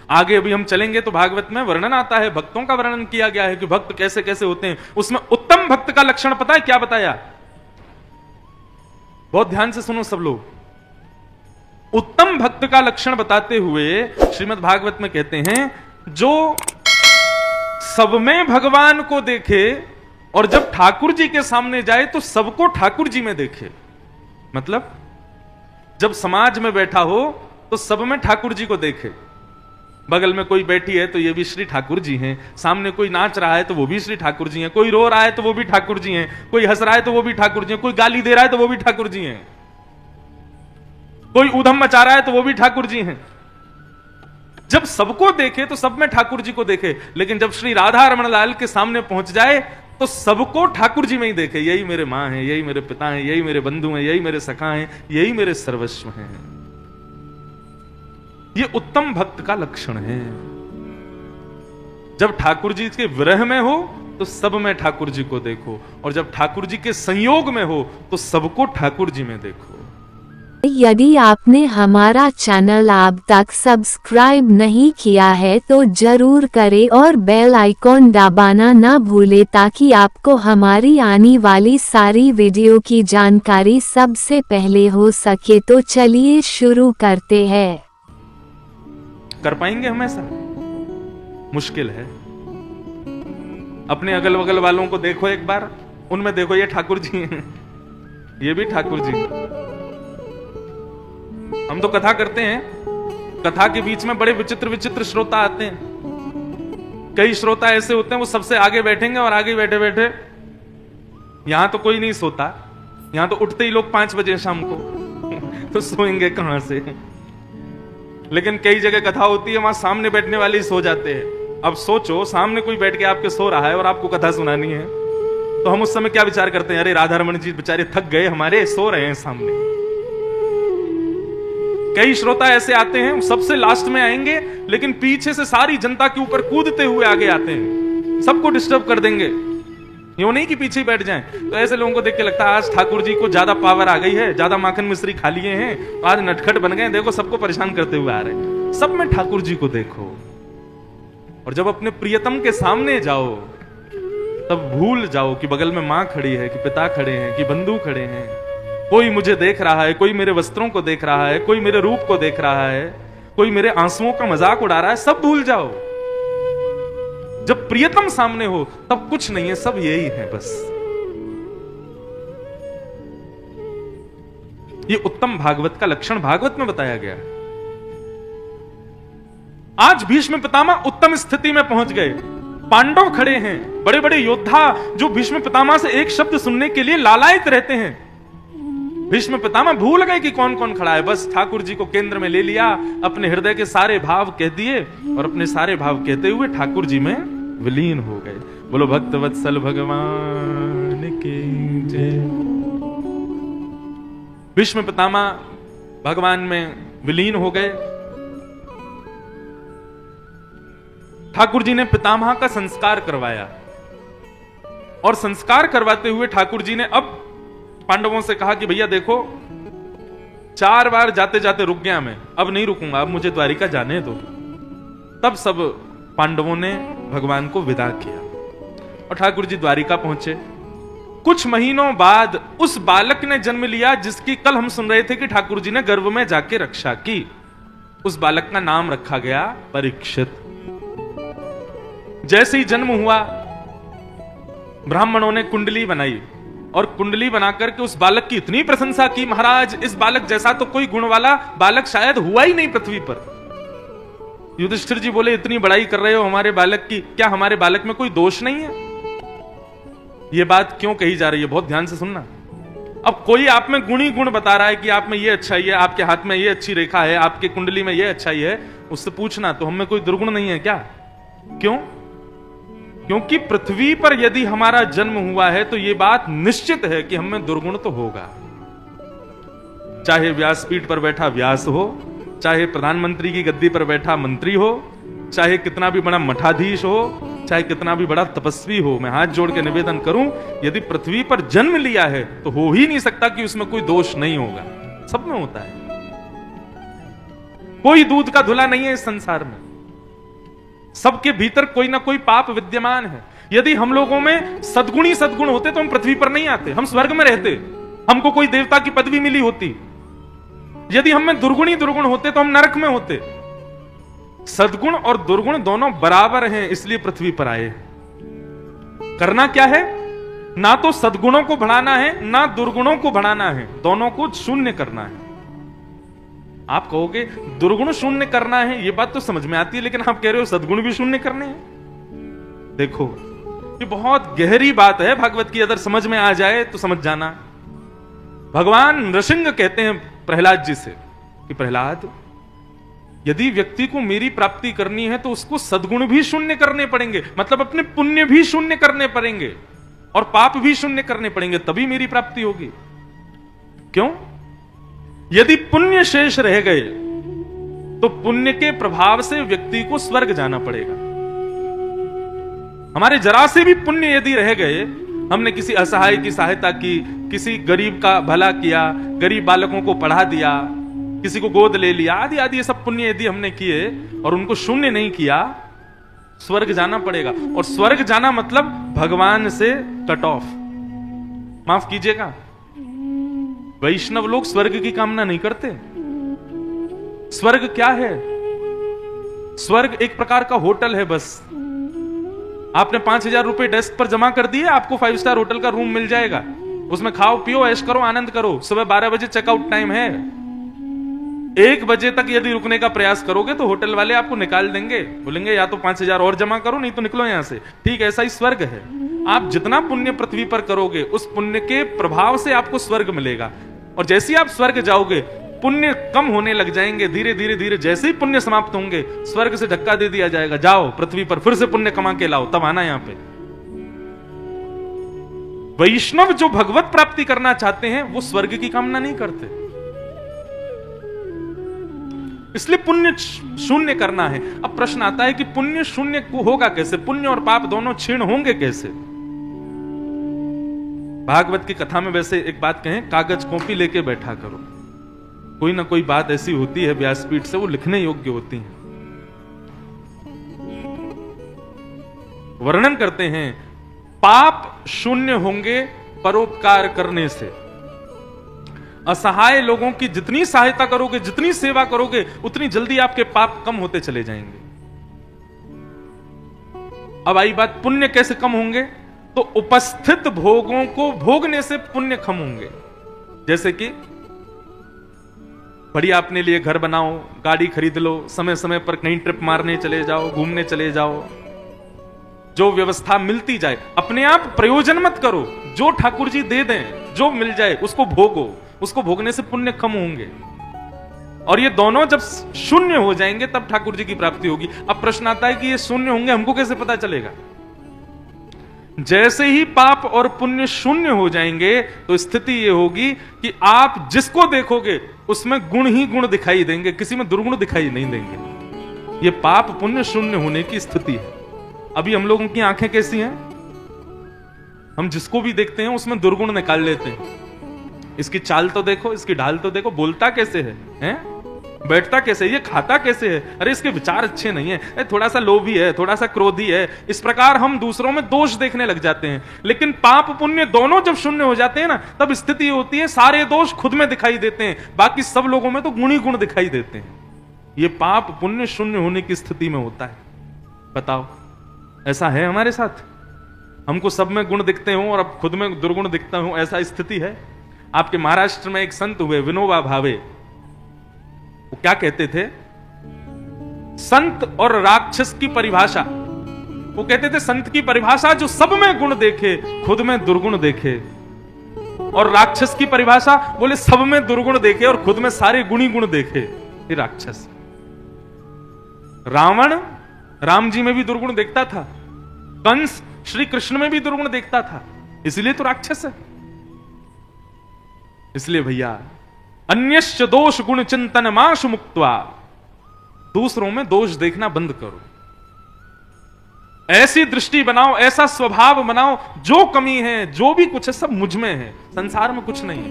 आगे अभी हम चलेंगे तो भागवत में वर्णन आता है, भक्तों का वर्णन किया गया है कि भक्त कैसे कैसे होते हैं। उसमें उत्तम भक्त का लक्षण पता है क्या बताया? बहुत ध्यान से सुनो सब लोग। उत्तम भक्त का लक्षण बताते हुए श्रीमद् भागवत में कहते हैं, जो सब में भगवान को देखे और जब ठाकुर जी के सामने जाए तो सबको ठाकुर जी में देखे। मतलब जब समाज में बैठा हो तो सब में ठाकुर जी को देखे। बगल में कोई बैठी है तो ये भी श्री ठाकुर जी हैं, सामने कोई नाच रहा है तो वो भी श्री ठाकुर जी हैं, कोई रो रहा है तो वो भी ठाकुर जी हैं, कोई हंस रहा है तो वो भी ठाकुर जी हैं, कोई गाली दे रहा है तो वो भी ठाकुर जी हैं, कोई ऊधम मचा रहा है तो वो भी ठाकुर जी हैं। जब सबको देखे तो सब में ठाकुर जी को देखे, लेकिन जब श्री राधा रमण लाल के सामने पहुंच जाए तो सबको ठाकुर जी में ही देखे। यही मेरे मां हैं, यही मेरे पिता हैं, यही मेरे बंधु हैं, यही मेरे सखा हैं, यही मेरे सर्वस्व हैं। ये उत्तम भक्त का लक्षण है। जब ठाकुर जी के विरह में हो तो सब में ठाकुर जी को देखो, और जब ठाकुर जी के संयोग में हो तो सबको ठाकुर जी में देखो। यदि आपने हमारा चैनल अब तक सब्सक्राइब नहीं किया है तो जरूर करें और बेल आइकॉन दबाना ना भूले, ताकि आपको हमारी आने वाली सारी वीडियो की जानकारी सबसे पहले हो सके। तो चलिए शुरू करते हैं। कर पाएंगे हम ऐसा? मुश्किल है। अपने अगल बगल वालों को देखो एक बार, उनमें देखो ये ठाकुर जी हैं, ये भी ठाकुर जी हैं। हम तो कथा करते हैं, कथा के बीच में बड़े विचित्र विचित्र श्रोता आते हैं। कई श्रोता ऐसे होते हैं वो सबसे आगे बैठेंगे और आगे बैठे बैठे यहां तो कोई नहीं सोता, यहां तो उठते ही लोग 5 बजे शाम को तो सोएंगे कहां से। लेकिन कई जगह कथा होती है वहां सामने बैठने वाले ही सो जाते हैं। अब सोचो, सामने कोई बैठ के आपके सो रहा है और आपको कथा सुनानी है, तो हम उस समय क्या विचार करते हैं? अरे राधा रमन जी बेचारे थक गए हमारे, सो रहे हैं सामने। कई श्रोता ऐसे आते हैं, सबसे लास्ट में आएंगे लेकिन पीछे से सारी जनता के ऊपर कूदते हुए आगे आते हैं, सबको डिस्टर्ब कर देंगे। यूं नहीं कि पीछे ही बैठ जाएं। तो ऐसे लोगों को देख के लगता है आज ठाकुर जी को ज्यादा पावर आ गई है, ज्यादा माखन मिश्री खा लिए हैं, तो आज नटखट बन गए, देखो सबको परेशान करते हुए आ रहे हैं। सब में ठाकुर जी को देखो, और जब अपने प्रियतम के सामने जाओ तब भूल जाओ कि बगल में मां खड़ी है, कि पिता खड़े हैं, कि बंधु खड़े हैं, कोई मुझे देख रहा है, कोई मेरे वस्त्रों को देख रहा है, कोई मेरे रूप को देख रहा है, कोई मेरे आंसुओं का मजाक उड़ा रहा है। सब भूल जाओ। जब प्रियतम सामने हो तब कुछ नहीं है, सब यही है बस। ये उत्तम भागवत का लक्षण भागवत में बताया गया। आज भीष्म पितामह उत्तम स्थिति में पहुंच गए, पांडव खड़े हैं, बड़े बड़े योद्धा जो भीष्म पितामह से एक शब्द सुनने के लिए लालायित रहते हैं। भीष्म पितामह भूल गए कि कौन कौन खड़ा है, बस ठाकुर जी को केंद्र में ले लिया, अपने हृदय के सारे भाव कह दिए और अपने सारे भाव कहते हुए ठाकुर जी में विलीन हो गए। बोलो भक्त वत्सल भगवान की जय। भीष्म पितामह भगवान में विलीन हो गए। ठाकुर जी ने पितामह का संस्कार करवाया, और संस्कार करवाते हुए ठाकुर जी ने अब पांडवों से कहा कि भैया देखो, 4 बार जाते जाते रुक गया मैं, अब नहीं रुकूंगा, अब मुझे द्वारिका जाने दो। तब सब पांडवों ने भगवान को विदा किया और ठाकुर जी द्वारिका पहुंचे। कुछ महीनों बाद उस बालक ने जन्म लिया जिसकी कल हम सुन रहे थे कि ठाकुर जी ने गर्भ में जाके रक्षा की। उस बालक का नाम रखा गया परीक्षित। जैसे ही जन्म हुआ, ब्राह्मणों ने कुंडली बनाई और कुंडली बनाकर के उस बालक की इतनी प्रशंसा की, महाराज इस बालक जैसा तो कोई गुण वाला बालक शायद हुआ ही नहीं पृथ्वी पर। युधिष्ठिर जी बोले, इतनी बड़ाई कर रहे हो हमारे बालक की, क्या हमारे बालक में कोई दोष नहीं है? यह बात क्यों कही जा रही है, बहुत ध्यान से सुनना। अब कोई आप में गुण ही गुण बता रहा है कि आप में ये अच्छाई है, आपके हाथ में ये अच्छी रेखा है, आपके कुंडली में ये अच्छाई है, उससे पूछना तो हम में कोई दुर्गुण नहीं है क्या? क्यों? क्योंकि पृथ्वी पर यदि हमारा जन्म हुआ है तो यह बात निश्चित है कि हम में दुर्गुण तो होगा। चाहे व्यासपीठ पर बैठा व्यास हो, चाहे प्रधानमंत्री की गद्दी पर बैठा मंत्री हो, चाहे कितना भी बड़ा मठाधीश हो, चाहे कितना भी बड़ा तपस्वी हो, मैं हाथ जोड़ के निवेदन करूं, यदि पृथ्वी पर जन्म लिया है तो हो ही नहीं सकता कि उसमें कोई दोष नहीं होगा। सब में होता है, कोई दूध का धुला नहीं है इस संसार में। सबके भीतर कोई ना कोई पाप विद्यमान है। यदि हम लोगों में सद्गुण ही सद्गुण होते तो हम पृथ्वी पर नहीं आते, हम स्वर्ग में रहते, हमको कोई देवता की पदवी मिली होती। यदि हम में दुर्गुण ही दुर्गुण होते तो हम नरक में होते। सद्गुण और दुर्गुण दोनों बराबर हैं, इसलिए पृथ्वी पर आए। करना क्या है? ना तो सद्गुणों को बढ़ाना है ना दुर्गुणों को बढ़ाना है, दोनों को शून्य करना है। आप कहोगे दुर्गुण शून्य करना है, ये बात तो समझ में आती है, लेकिन आप कह रहे हो सद्गुण भी शून्य करने हैं। देखो ये बहुत गहरी बात है भागवत की, अगर समझ में आ जाए तो समझ जाना। भगवान नृसिंह कहते हैं प्रहलाद जी से कि प्रहलाद, यदि व्यक्ति को मेरी प्राप्ति करनी है तो उसको सद्गुण भी शून्य करने पड़ेंगे, मतलब अपने पुण्य भी शून्य करने पड़ेंगे और पाप भी शून्य करने पड़ेंगे, तभी मेरी प्राप्ति होगी। क्यों? यदि पुण्य शेष रह गए तो पुण्य के प्रभाव से व्यक्ति को स्वर्ग जाना पड़ेगा। हमारे जरा से भी पुण्य यदि रह गए, हमने किसी असहाय की सहायता की, किसी गरीब का भला किया, गरीब बालकों को पढ़ा दिया, किसी को गोद ले लिया, आदि आदि ये सब पुण्य यदि हमने किए और उनको शून्य नहीं किया, स्वर्ग जाना पड़ेगा। और स्वर्ग जाना मतलब भगवान से कट ऑफ। माफ कीजिएगा, वैष्णव लोग स्वर्ग की कामना नहीं करते। स्वर्ग क्या है? स्वर्ग एक प्रकार का होटल है बस। आपने 5,000 रुपए डेस्क पर जमा कर दिए, आपको 5 स्टार होटल का रूम मिल जाएगा, उसमें खाओ पियो ऐश करो आनंद करो। सुबह 12 बजे चेकआउट टाइम है, 1 बजे तक यदि रुकने का प्रयास करोगे तो होटल वाले आपको निकाल देंगे, बोलेंगे या तो 5,000 और जमा करो नहीं तो निकलो यहां से। ठीक ऐसा ही स्वर्ग है। आप जितना पुण्य पृथ्वी पर करोगे उस पुण्य के प्रभाव से आपको स्वर्ग मिलेगा। और जैसे ही आप स्वर्ग जाओगे पुण्य कम होने लग जाएंगे, धीरे धीरे धीरे जैसे ही पुण्य समाप्त होंगे स्वर्ग से धक्का दे दिया जाएगा, जाओ पृथ्वी पर फिर से पुण्य कमा के लाओ, तब आना यहां पे। वैष्णव जो भगवत प्राप्ति करना चाहते हैं वो स्वर्ग की कामना नहीं करते, इसलिए पुण्य शून्य करना है। अब प्रश्न आता है कि पुण्य शून्य को होगा कैसे? पुण्य और पाप दोनों क्षीण होंगे कैसे? भागवत की कथा में वैसे एक बात कहें, कागज कॉपी लेके बैठा करो, कोई ना कोई बात ऐसी होती है व्यासपीठ से वो लिखने योग्य होती है। वर्णन करते हैं पाप शून्य होंगे परोपकार करने से। असहाय लोगों की जितनी सहायता करोगे, जितनी सेवा करोगे, उतनी जल्दी आपके पाप कम होते चले जाएंगे। अब आई बात पुण्य कैसे कम होंगे? तो उपस्थित भोगों को भोगने से पुण्य कम होंगे। जैसे कि बढ़िया अपने लिए घर बनाओ, गाड़ी खरीद लो, समय समय पर कहीं ट्रिप मारने चले जाओ, घूमने चले जाओ, जो व्यवस्था मिलती जाए अपने आप प्रयोजन मत करो, जो ठाकुर जी दे दें, जो मिल जाए उसको भोगो, उसको भोगने से पुण्य कम होंगे। और ये दोनों जब शून्य हो जाएंगे तब ठाकुर जी की प्राप्ति होगी। अब प्रश्न आता है कि ये शून्य होंगे, हमको कैसे पता चलेगा? जैसे ही पाप और पुण्य शून्य हो जाएंगे तो स्थिति ये होगी कि आप जिसको देखोगे उसमें गुण ही गुण दिखाई देंगे, किसी में दुर्गुण दिखाई नहीं देंगे। ये पाप पुण्य शून्य होने की स्थिति है। अभी हम लोगों की आंखें कैसी हैं? हम जिसको भी देखते हैं उसमें दुर्गुण निकाल लेते हैं। इसकी चाल तो देखो, इसकी ढाल तो देखो, बोलता कैसे है? बैठता कैसे, ये खाता कैसे है, अरे इसके विचार अच्छे नहीं है, थोड़ा सा लोभी है, थोड़ा सा क्रोधी है। इस प्रकार हम दूसरों में दोष देखने लग जाते हैं। लेकिन पाप पुण्य दोनों जब शून्य हो जाते हैं ना, तब स्थिति होती है सारे दोष खुद में दिखाई देते हैं, बाकी सब लोगों में तो गुण ही गुण दिखाई देते हैं। ये पाप पुण्य शून्य होने की स्थिति में होता है। बताओ ऐसा है हमारे साथ? हमको सब में गुण दिखते हो और अब खुद में दुर्गुण दिखता हूं, ऐसा स्थिति है? आपके महाराष्ट्र में एक संत हुए विनोबा भावे, वो क्या कहते थे? संत और राक्षस की परिभाषा, वो कहते थे संत की परिभाषा जो सब में गुण देखे, खुद में दुर्गुण देखे। और राक्षस की परिभाषा बोले सब में दुर्गुण देखे और खुद में सारे गुण ही गुण देखे। ये राक्षस। रावण राम जी में भी दुर्गुण देखता था, कंस श्री कृष्ण में भी दुर्गुण देखता था, इसलिए तो राक्षस है। इसलिए भैया अन्यश्च दोष गुण चिंतन माशु मुक्त्वा, दूसरों में दोष देखना बंद करो। ऐसी दृष्टि बनाओ, ऐसा स्वभाव बनाओ, जो कमी है, जो भी कुछ है सब मुझ में है, संसार में कुछ नहीं है।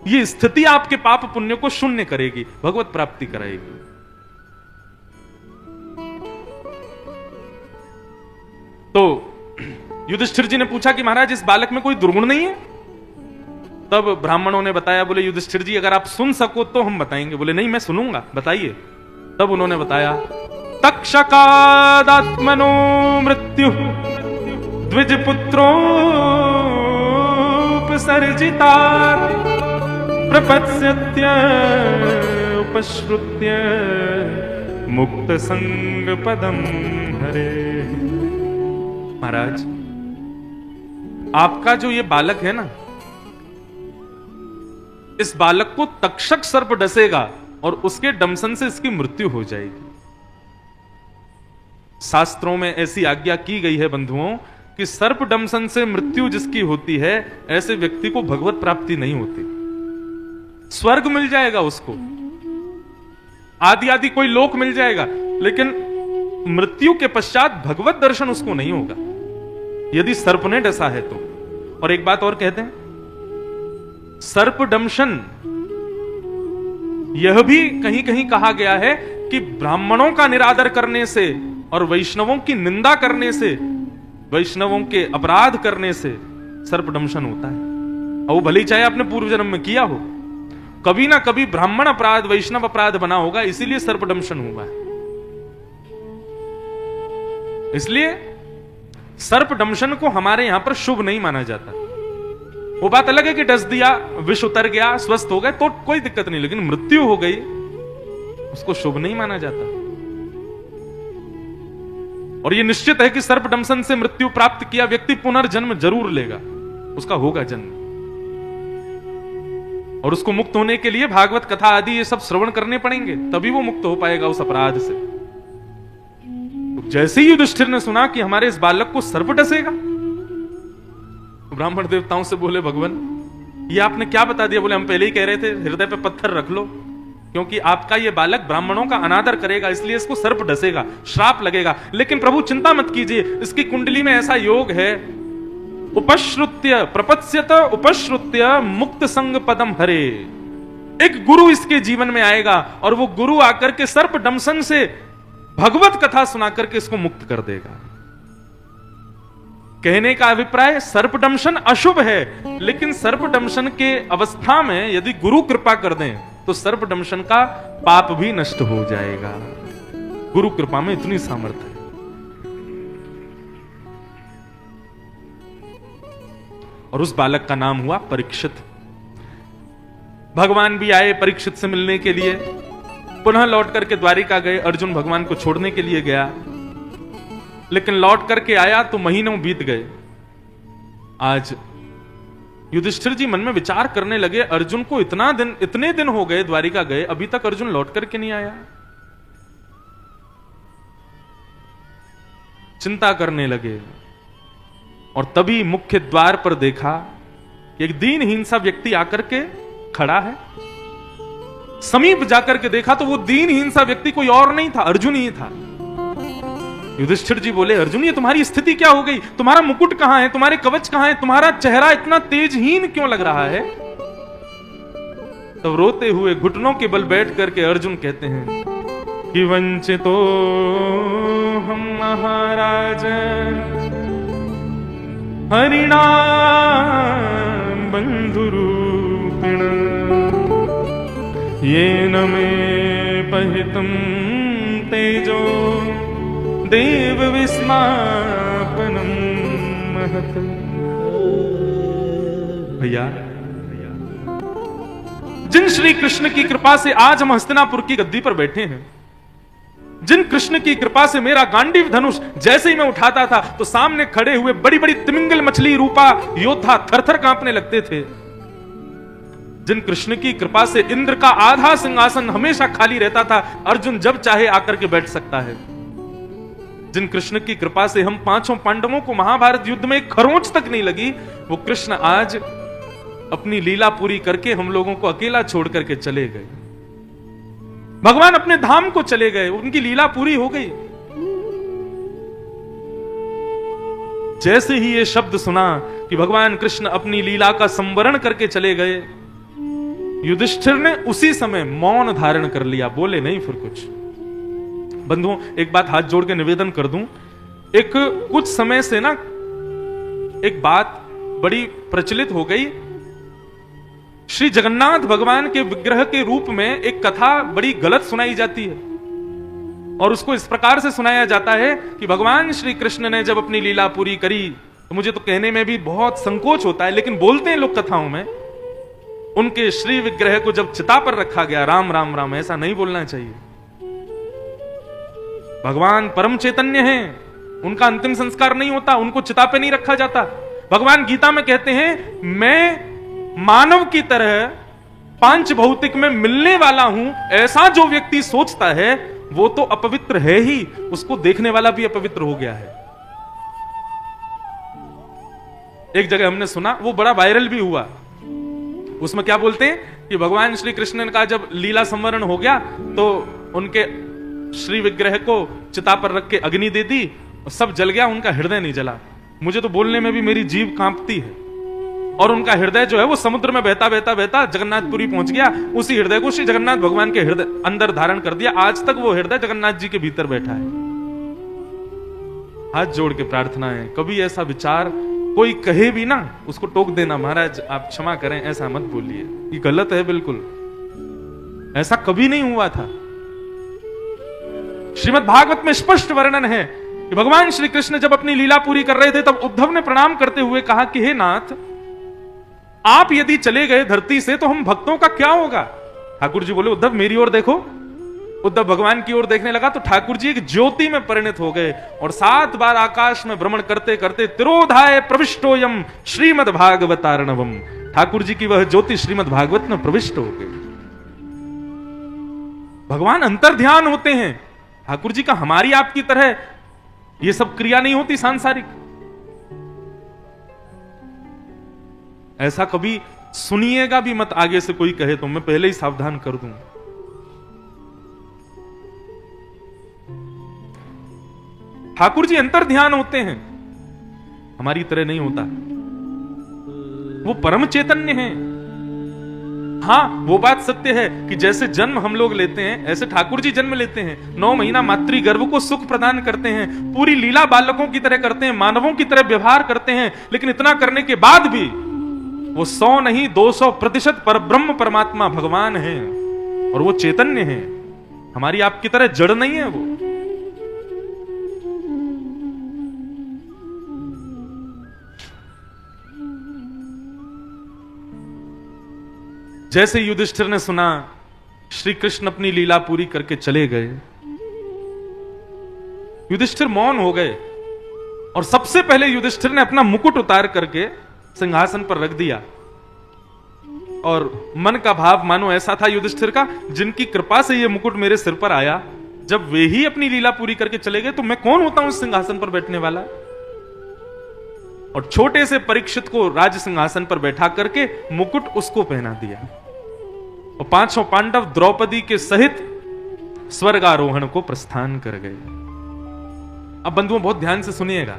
ये स्थिति आपके पाप पुण्य को शून्य करेगी, भगवत प्राप्ति कराएगी। तो युधिष्ठिर जी ने पूछा कि महाराज इस बालक में कोई दुर्गुण नहीं है? तब ब्राह्मणों ने बताया, बोले युधिष्ठिर जी अगर आप सुन सको तो हम बताएंगे। बोले नहीं, मैं सुनूंगा, बताइए। तब उन्होंने बताया, तक्षकादात्मनो मृत्यु द्विज पुत्रोपसर्जिता प्रपत्स्यत्य उपश्रुत्य मुक्त संग पदम हरे। महाराज, आपका जो ये बालक है ना, इस बालक को तक्षक सर्प डसेगा और उसके डंसन से इसकी मृत्यु हो जाएगी। शास्त्रों में ऐसी आज्ञा की गई है बंधुओं कि सर्प डंसन से मृत्यु जिसकी होती है, ऐसे व्यक्ति को भगवत प्राप्ति नहीं होती। स्वर्ग मिल जाएगा उसको, आदि आदि कोई लोक मिल जाएगा, लेकिन मृत्यु के पश्चात भगवत दर्शन उसको नहीं होगा यदि सर्प ने डसा है तो। और एक बात और कहते हैं, सर्प दंशन यह भी कहीं कहीं कहा गया है कि ब्राह्मणों का निरादर करने से और वैष्णवों की निंदा करने से, वैष्णवों के अपराध करने से सर्प दंशन होता है। और वो भले ही चाहे आपने पूर्व जन्म में किया हो, कभी ना कभी ब्राह्मण अपराध वैष्णव अपराध बना होगा, इसीलिए सर्प दंशन हुआ है। इसलिए सर्प दंशन को हमारे यहां पर शुभ नहीं माना जाता। वो बात अलग है कि डस दिया, विष उतर गया, स्वस्थ हो गए तो कोई दिक्कत नहीं, लेकिन मृत्यु हो गई उसको शुभ नहीं माना जाता। और यह निश्चित है कि सर्प दंशन से मृत्यु प्राप्त किया व्यक्ति पुनर्जन्म जरूर लेगा, उसका होगा जन्म। और उसको मुक्त होने के लिए भागवत कथा आदि ये सब श्रवण करने पड़ेंगे, तभी वो मुक्त हो पाएगा उस अपराध से। तो जैसे ही युधिष्ठिर ने सुना कि हमारे इस बालक को सर्प डसेगा, ब्राह्मण देवताओं से बोले, भगवान ये आपने क्या बता दिया? बोले हम पहले ही कह रहे थे हृदय पे पत्थर रख लो, क्योंकि आपका ये बालक ब्राह्मणों का अनादर करेगा, इसलिए इसको सर्प डसेगा, श्राप लगेगा। लेकिन प्रभु चिंता मत कीजिए, इसकी कुंडली में ऐसा योग है, उपश्रुत्य प्रपत्स्यत उपश्रुत्य मुक्त संग पदम हरे। एक गुरु इसके जीवन में आएगा और वो गुरु आकर के सर्प दंशन से भगवत कथा सुना करके इसको मुक्त कर देगा। कहने का अभिप्राय, सर्प दंशन अशुभ है, लेकिन सर्प दंशन के अवस्था में यदि गुरु कृपा कर दें तो सर्प दंशन का पाप भी नष्ट हो जाएगा। गुरु कृपा में इतनी सामर्थ्य है। और उस बालक का नाम हुआ परीक्षित। भगवान भी आए परीक्षित से मिलने के लिए, पुनः लौट करके द्वारिका गए। अर्जुन भगवान को छोड़ने के लिए गया, लेकिन लौट करके आया तो महीनों बीत गए। आज युधिष्ठिर जी मन में विचार करने लगे, अर्जुन को इतने दिन हो गए द्वारिका गए, अभी तक अर्जुन लौट करके नहीं आया। चिंता करने लगे और तभी मुख्य द्वार पर देखा कि एक दीनहीन सा व्यक्ति आकर के खड़ा है। समीप जाकर के देखा तो वो दीनहीन सा व्यक्ति कोई और नहीं था, अर्जुन ही था। युधिष्ठिर जी बोले, अर्जुन ये तुम्हारी स्थिति क्या हो गई? तुम्हारा मुकुट कहां है? तुम्हारे कवच कहां है? तुम्हारा चेहरा इतना तेजहीन क्यों लग रहा है? तब रोते हुए घुटनों के बल बैठ करके अर्जुन कहते हैं कि वंचितो हम महाराज हरिणा बंधुरूपिण येन मे पहितम तेजो देव विस्मापनम महत। भैया, जिन श्री कृष्ण की कृपा से आज हम हस्तिनापुर की गद्दी पर बैठे हैं, जिन कृष्ण की कृपा से मेरा गांडीव धनुष जैसे ही मैं उठाता था तो सामने खड़े हुए बड़ी बड़ी तिमिंगल मछली रूपा योद्धा थरथर कांपने लगते थे, जिन कृष्ण की कृपा से इंद्र का आधा सिंहासन हमेशा खाली रहता था, अर्जुन जब चाहे आकर के बैठ सकता है, जिन कृष्ण की कृपा से हम पांचों पांडवों को महाभारत युद्ध में खरोंच तक नहीं लगी, वो कृष्ण आज अपनी लीला पूरी करके हम लोगों को अकेला छोड़ करके चले गए। भगवान अपने धाम को चले गए, उनकी लीला पूरी हो गई। जैसे ही ये शब्द सुना कि भगवान कृष्ण अपनी लीला का संवरण करके चले गए, युधिष्ठिर ने उसी समय मौन धारण कर लिया, बोले नहीं फिर कुछ। बंधुओं, एक बात हाथ जोड़ के निवेदन कर दूं, एक कुछ समय से ना एक बात बड़ी प्रचलित हो गई। श्री जगन्नाथ भगवान के विग्रह के रूप में एक कथा बड़ी गलत सुनाई जाती है, और उसको इस प्रकार से सुनाया जाता है कि भगवान श्री कृष्ण ने जब अपनी लीला पूरी करी, तो मुझे तो कहने में भी बहुत संकोच होता है, लेकिन बोलते हैं लोग कथाओं में, उनके श्री विग्रह को जब चिता पर रखा गया, राम राम राम, ऐसा नहीं बोलना चाहिए। भगवान परम चैतन्य हैं, उनका अंतिम संस्कार नहीं होता, उनको चिता पे नहीं रखा जाता। भगवान गीता में कहते हैं, मैं मानव की तरह पांच भौतिक में मिलने वाला हूं, ऐसा जो व्यक्ति सोचता है वो तो अपवित्र है ही, उसको देखने वाला भी अपवित्र हो गया है। एक जगह हमने सुना, वो बड़ा वायरल भी हुआ, उसमें क्या बोलते हैं कि भगवान श्री कृष्ण का जब लीला संवरण हो गया तो उनके श्री विग्रह को चिता पर रख के अग्नि दे दी, सब जल गया, उनका हृदय नहीं जला। मुझे तो बोलने में भी मेरी जीभ कांपती है। और उनका हृदय जो है वो समुद्र में बहता बहता बहता जगन्नाथपुरी पहुंच गया, उसी हृदय को श्री जगन्नाथ भगवान के हृदय अंदर धारण कर दिया। आज तक वो हृदय जगन्नाथ जी के भीतर बैठा है। हाथ जोड़ के प्रार्थना है, कभी ऐसा विचार कोई कहे भी ना, उसको टोक देना, महाराज आप क्षमा करें, ऐसा मत बोलिए, ये गलत है, बिल्कुल ऐसा कभी नहीं हुआ था। श्रीमद् भागवत में स्पष्ट वर्णन है कि भगवान श्री कृष्ण जब अपनी लीला पूरी कर रहे थे, तब उद्धव ने प्रणाम करते हुए कहा कि हे नाथ, आप यदि चले गए धरती से तो हम भक्तों का क्या होगा। ठाकुर जी बोले, उद्धव मेरी ओर देखो। उद्धव भगवान की ओर देखने लगा तो ठाकुर जी एक ज्योति में परिणत हो गए, और 7 बार आकाश में भ्रमण करते करते तिरोधाय प्रविष्टोयम श्रीमद् भागवतार्णवम, ठाकुर जी की वह ज्योति श्रीमद् भागवत में प्रविष्ट हो गई। भगवान अंतर ध्यान होते हैं। ठाकुर जी का हमारी आपकी तरह ये सब क्रिया नहीं होती सांसारिक। ऐसा कभी सुनिएगा भी मत, आगे से कोई कहे तो, मैं पहले ही सावधान कर दूं। ठाकुर जी अंतर ध्यान होते हैं, हमारी तरह नहीं होता। वो परम चैतन्य हैं। हाँ, वो बात सत्य है कि जैसे जन्म हम लोग लेते हैं, ऐसे ठाकुर जी जन्म लेते हैं। 9 महीना मातृ गर्भ को सुख प्रदान करते हैं, पूरी लीला बालकों की तरह करते हैं, मानवों की तरह व्यवहार करते हैं। लेकिन इतना करने के बाद भी वो 100 नहीं 200% परब्रह्म परमात्मा भगवान है, और वो चैतन्य है, हमारी आपकी तरह जड़ नहीं है। वो जैसे युधिष्ठिर ने सुना श्री कृष्ण अपनी लीला पूरी करके चले गए, युधिष्ठिर मौन हो गए, और सबसे पहले युधिष्ठिर ने अपना मुकुट उतार करके सिंहासन पर रख दिया। और मन का भाव मानो ऐसा था युधिष्ठिर का, जिनकी कृपा से ये मुकुट मेरे सिर पर आया, जब वे ही अपनी लीला पूरी करके चले गए तो मैं कौन होता हूं इस सिंहासन पर बैठने वाला। और छोटे से परीक्षित को राज सिंहासन पर बैठा करके मुकुट उसको पहना दिया, और 5 पांडव द्रौपदी के सहित स्वर्गारोहण को प्रस्थान कर गए। अब बंधुओं बहुत ध्यान से सुनिएगा,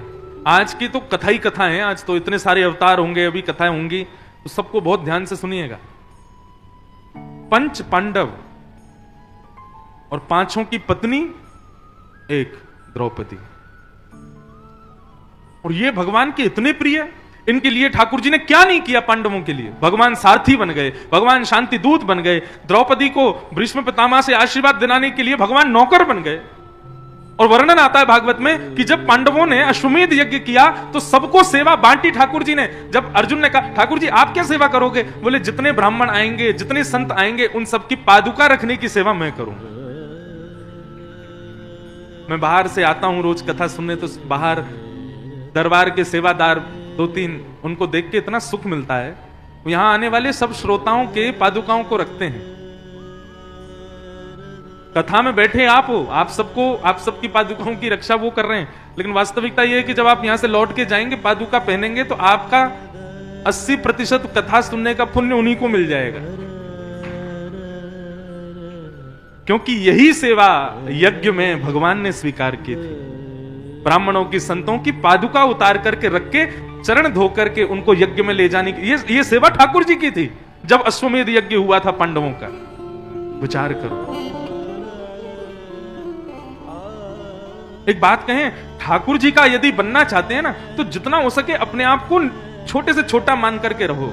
आज की तो कथा ही कथा है, आज तो इतने सारे अवतार होंगे, अभी कथाएं होंगी, तो सबको बहुत ध्यान से सुनिएगा। 5 पांडव और 5 की पत्नी, एक द्रौपदी, और ये भगवान के इतने प्रिय, इनके लिए ठाकुर जी ने क्या नहीं किया पांडवों के लिए। भगवान सारथी बन गए, भगवान शांति दूत बन गए, द्रौपदी को भीष्म पितामह से आशीर्वाद दिलाने के लिए भगवान नौकर बन गए। और वर्णन आता है भागवत में कि जब पांडवों ने अश्वमेध यज्ञ किया तो सबको सेवा बांटी ठाकुर जी ने। जब अर्जुन ने कहा ठाकुर जी आप क्या सेवा करोगे, बोले जितने ब्राह्मण आएंगे, जितने संत आएंगे, उन सबकी पादुका रखने की सेवा मैं करूंगा। मैं बाहर से आता हूं रोज कथा सुनने, तो बाहर दरबार के सेवादार 2-3, उनको देख के इतना सुख मिलता है। यहां आने वाले सब श्रोताओं के पादुकाओं को रखते हैं। कथा में बैठे आप हो, आप सबकी पादुकाओं की रक्षा वो कर रहे हैं, लेकिन वास्तविकता यह है कि जब आप यहां से लौट के जाएंगे, पादुका पहनेंगे, तो आपका 80% कथा सुनने का पुण्य उन्हीं को मिल जाएगा। क्योंकि यही सेवा यज्ञ में भगवान ने स्वीकार की थी। ब्राह्मणों की, संतों की पादुका उतार करके रख के, चरण धो करके उनको यज्ञ में ले जाने की ये सेवा ठाकुर जी की थी। जब अश्वमेध यज्ञ हुआ था पांडवों का, विचार करो। एक बात कहें, ठाकुर जी का यदि बनना चाहते हैं ना, तो जितना हो सके अपने आप को छोटे से छोटा मान करके रहो।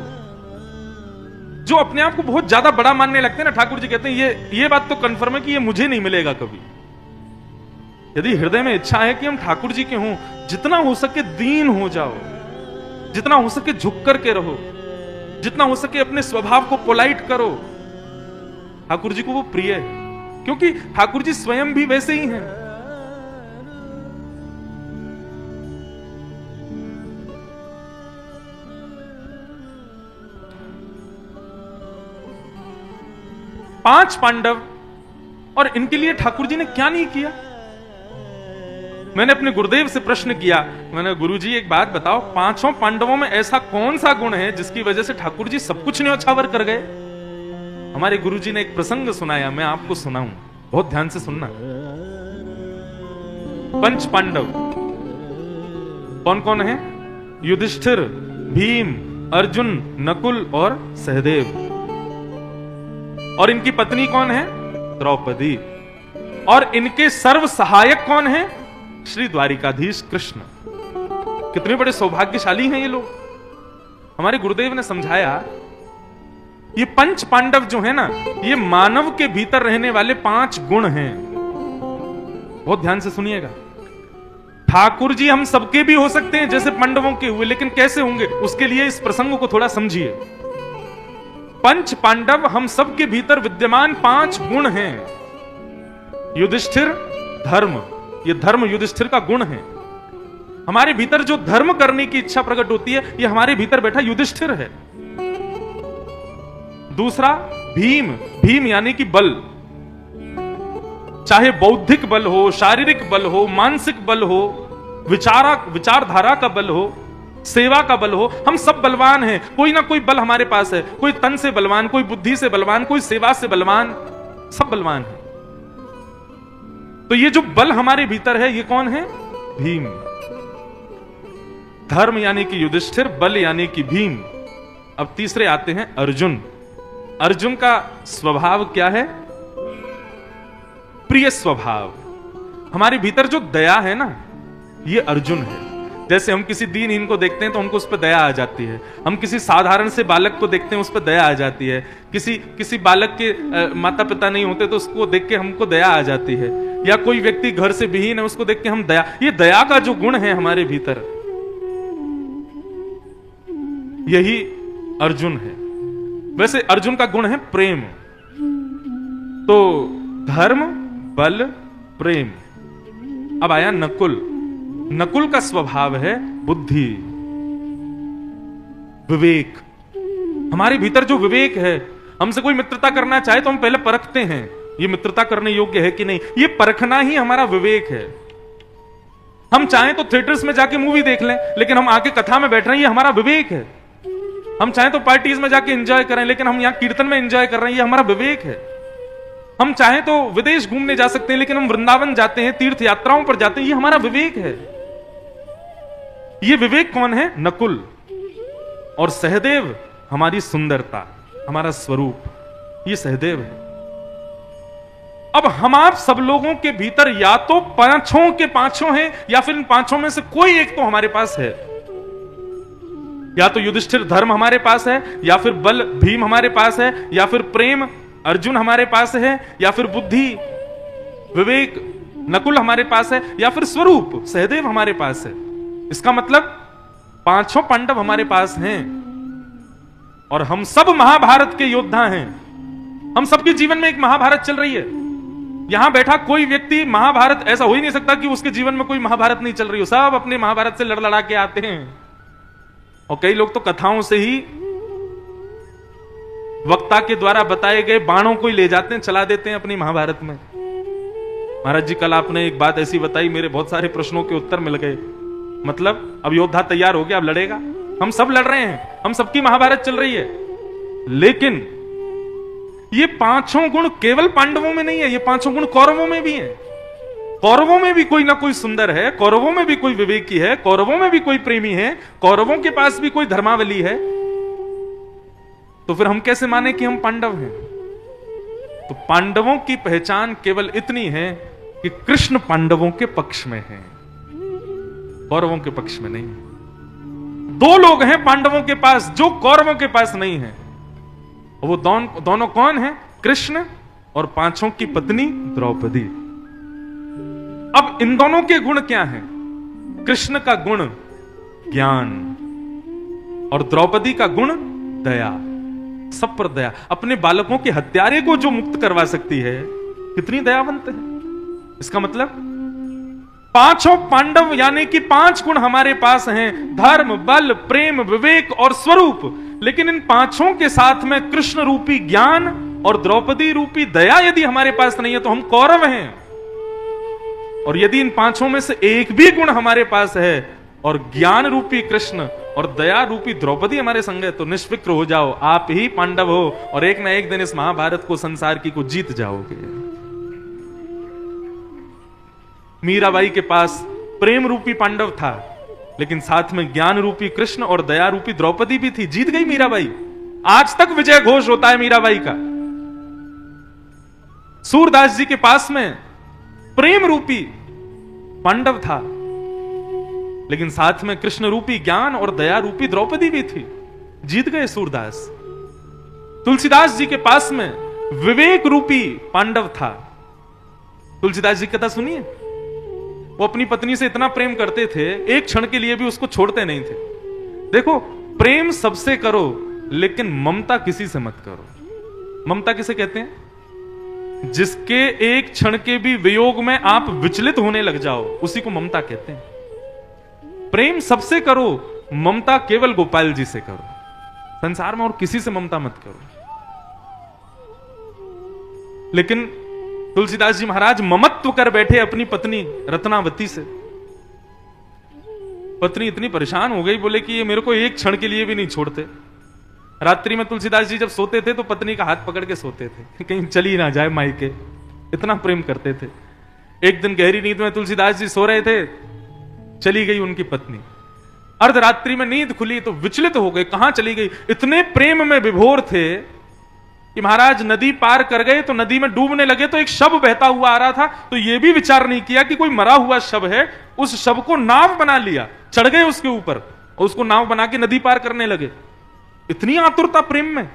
जो अपने आप को बहुत ज्यादा बड़ा मानने लगते हैं ना, ठाकुर जी कहते हैं ये बात तो कंफर्म है कि ये मुझे नहीं मिलेगा कभी। यदि हृदय में इच्छा है कि हम ठाकुर जी के हों, जितना हो सके दीन हो जाओ, जितना हो सके झुक करके रहो, जितना हो सके अपने स्वभाव को पोलाइट करो। ठाकुर जी को वो प्रिय है, क्योंकि ठाकुर जी स्वयं भी वैसे ही हैं। पांच पांडव, और इनके लिए ठाकुर जी ने क्या नहीं किया। मैंने अपने गुरुदेव से प्रश्न किया, मैंने गुरुजी एक बात बताओ, पांचों पांडवों में ऐसा कौन सा गुण है जिसकी वजह से ठाकुर जी सब कुछ न्यौछावर कर गए। हमारे गुरुजी ने एक प्रसंग सुनाया, मैं आपको सुनाऊं, बहुत ध्यान से सुनना। पंच पांडव कौन कौन है? युधिष्ठिर, भीम, अर्जुन, नकुल और सहदेव। और इनकी पत्नी कौन है? द्रौपदी। और इनके सर्व सहायक कौन है? श्री द्वारिकाधीश कृष्ण। कितने बड़े सौभाग्यशाली हैं ये लोग। हमारे गुरुदेव ने समझाया, ये पंच पांडव जो है ना, ये मानव के भीतर रहने वाले 5 गुण हैं। बहुत ध्यान से सुनिएगा। ठाकुर जी हम सबके भी हो सकते हैं जैसे पांडवों के हुए, लेकिन कैसे होंगे उसके लिए इस प्रसंग को थोड़ा समझिए। पंच पांडव हम सबके भीतर विद्यमान 5 गुण हैं। युधिष्ठिर धर्म, ये धर्म युधिष्ठिर का गुण है। हमारे भीतर जो धर्म करने की इच्छा प्रकट होती है, ये हमारे भीतर बैठा युधिष्ठिर है। दूसरा भीम, भीम यानी कि बल, चाहे बौद्धिक बल हो, शारीरिक बल हो, मानसिक बल हो, विचारधारा का बल हो, सेवा का बल हो, हम सब बलवान हैं। कोई ना कोई बल हमारे पास है, कोई तन से बलवान, कोई बुद्धि से बलवान, कोई सेवा से बलवान, सब बलवान है। तो ये जो बल हमारे भीतर है, ये कौन है? भीम। धर्म यानी कि युधिष्ठिर, बल यानी कि भीम। अब तीसरे आते हैं अर्जुन। अर्जुन का स्वभाव क्या है? प्रिय स्वभाव। हमारे भीतर जो दया है ना, ये अर्जुन है। जैसे हम किसी दीनहीन को देखते हैं तो हमको उस पर दया आ जाती है। हम किसी साधारण से बालक को देखते हैं, उस पर दया आ जाती है। किसी बालक के माता पिता नहीं होते तो उसको देख के हमको दया आ जाती है। या कोई व्यक्ति घर से विहीन है, उसको देख के हम दया, ये दया का जो गुण है हमारे भीतर, यही अर्जुन है। वैसे अर्जुन का गुण है प्रेम। तो धर्म, बल, प्रेम। अब आया नकुल। नकुल का स्वभाव है बुद्धि, विवेक। हमारे भीतर जो विवेक है, हमसे कोई मित्रता करना चाहे तो हम पहले परखते हैं, ये मित्रता करने योग्य है कि नहीं। ये परखना ही हमारा विवेक है। हम चाहें तो थिएटर्स में जाके मूवी देख लें, लेकिन हम आके कथा में बैठ रहे हैं, ये हमारा विवेक है। हम चाहें तो पार्टीज में जाके एंजॉय करें, लेकिन हम यहां कीर्तन में एंजॉय कर रहे हैं, ये हमारा विवेक है। हम चाहें तो विदेश घूमने जा सकते हैं, लेकिन हम वृंदावन जाते हैं, तीर्थ यात्राओं पर जाते हैं, ये हमारा विवेक है। ये विवेक कौन है? नकुल। और सहदेव हमारी सुंदरता, हमारा स्वरूप, ये सहदेव है। अब हम आप सब लोगों के भीतर या तो पांचों के पांचों हैं, या फिर इन पांचों में से कोई एक तो हमारे पास है। या तो युधिष्ठिर धर्म हमारे पास है, या फिर बल भीम हमारे पास है, या फिर प्रेम अर्जुन हमारे पास है, या फिर बुद्धि विवेक नकुल हमारे पास है, या फिर स्वरूप सहदेव हमारे पास है। इसका मतलब पांचों पांडव हमारे पास हैं, और हम सब महाभारत के योद्धा हैं। हम सबके जीवन में एक महाभारत चल रही है। यहां बैठा कोई व्यक्ति महाभारत, ऐसा हो ही नहीं सकता कि उसके जीवन में कोई महाभारत नहीं चल रही हो। सब अपने महाभारत से लड़ लड़ा के आते हैं। और कई लोग तो कथाओं से ही, वक्ता के द्वारा बताए गए बाणों को ही ले जाते हैं, चला देते हैं अपनी महाभारत में। महाराज जी कल आपने एक बात ऐसी बताई, मेरे बहुत सारे प्रश्नों के उत्तर मिल गए। मतलब अब योद्धा तैयार हो गया, अब लड़ेगा। हम सब लड़ रहे हैं, हम सबकी महाभारत चल रही है। लेकिन ये पांचों गुण केवल पांडवों में नहीं है, ये पांचों गुण कौरवों में भी हैं। कौरवों में भी कोई ना कोई सुंदर है, कौरवों में भी कोई विवेकी है, कौरवों में भी कोई प्रेमी है, कौरवों के पास भी कोई धर्मावली है। तो फिर हम कैसे माने कि हम पांडव हैं? तो पांडवों की पहचान केवल इतनी है कि कृष्ण पांडवों के पक्ष में है, कौरवों के पक्ष में नहीं। दो लोग हैं पांडवों के पास जो कौरवों के पास नहीं है। वो दोनों कौन है? कृष्ण और पांचों की पत्नी द्रौपदी। अब इन दोनों के गुण क्या हैं? कृष्ण का गुण ज्ञान और द्रौपदी का गुण दया, सब पर दया। अपने बालकों के हत्यारे को जो मुक्त करवा सकती है, कितनी दयावंत है। इसका मतलब पांचों पांडव यानी कि 5 गुण हमारे पास हैं, धर्म, बल, प्रेम, विवेक और स्वरूप। लेकिन इन पांचों के साथ में कृष्ण रूपी ज्ञान और द्रौपदी रूपी दया यदि हमारे पास नहीं है तो हम कौरव हैं। और यदि इन पांचों में से एक भी गुण हमारे पास है और ज्ञान रूपी कृष्ण और दया रूपी द्रौपदी हमारे संग है, तो निष्फिक्र हो जाओ, आप ही पांडव हो और एक ना एक दिन इस महाभारत को, संसार की को जीत जाओगे। मीराबाई के पास प्रेम रूपी पांडव था, लेकिन साथ में ज्ञान रूपी कृष्ण और दया रूपी द्रौपदी भी थी। जीत गई मीराबाई। आज तक विजय घोष होता है मीराबाई का। सूरदास जी के पास में प्रेम रूपी पांडव था, लेकिन साथ में कृष्ण रूपी ज्ञान और दया रूपी द्रौपदी भी थी। जीत गए सूरदास। तुलसीदास जी के पास में विवेक रूपी पांडव था। तुलसीदास जी की कथा सुनिए। वो अपनी पत्नी से इतना प्रेम करते थे, एक क्षण के लिए भी उसको छोड़ते नहीं थे। देखो, प्रेम सबसे करो लेकिन ममता किसी से मत करो। ममता किसे कहते हैं? जिसके एक क्षण के भी वियोग में आप विचलित होने लग जाओ, उसी को ममता कहते हैं। प्रेम सबसे करो, ममता केवल गोपाल जी से करो। संसार में और किसी से ममता मत करो। लेकिन तुलसीदास जी महाराज ममत्व कर बैठे अपनी पत्नी रत्नावती से। पत्नी इतनी परेशान हो गई, बोले कि ये मेरे को एक क्षण के लिए भी नहीं छोड़ते। रात्रि में तुलसीदास जी जब सोते थे तो पत्नी का हाथ पकड़ के सोते थे, कहीं चली ना जाए मायके। इतना प्रेम करते थे। एक दिन गहरी नींद में तुलसीदास जी सो रहे थे, चली गई उनकी पत्नी। अर्धरात्रि में नींद खुली तो विचलित हो गए, कहां चली गई। इतने प्रेम में विभोर थे कि महाराज नदी पार कर गए तो नदी में डूबने लगे तो एक शव बहता हुआ आ रहा था, तो यह भी विचार नहीं किया कि कोई मरा हुआ शव है। उस शव को नाव बना लिया, चढ़ गए उसके ऊपर और उसको नाव बना के नदी पार करने लगे। इतनी आतुरता प्रेम में।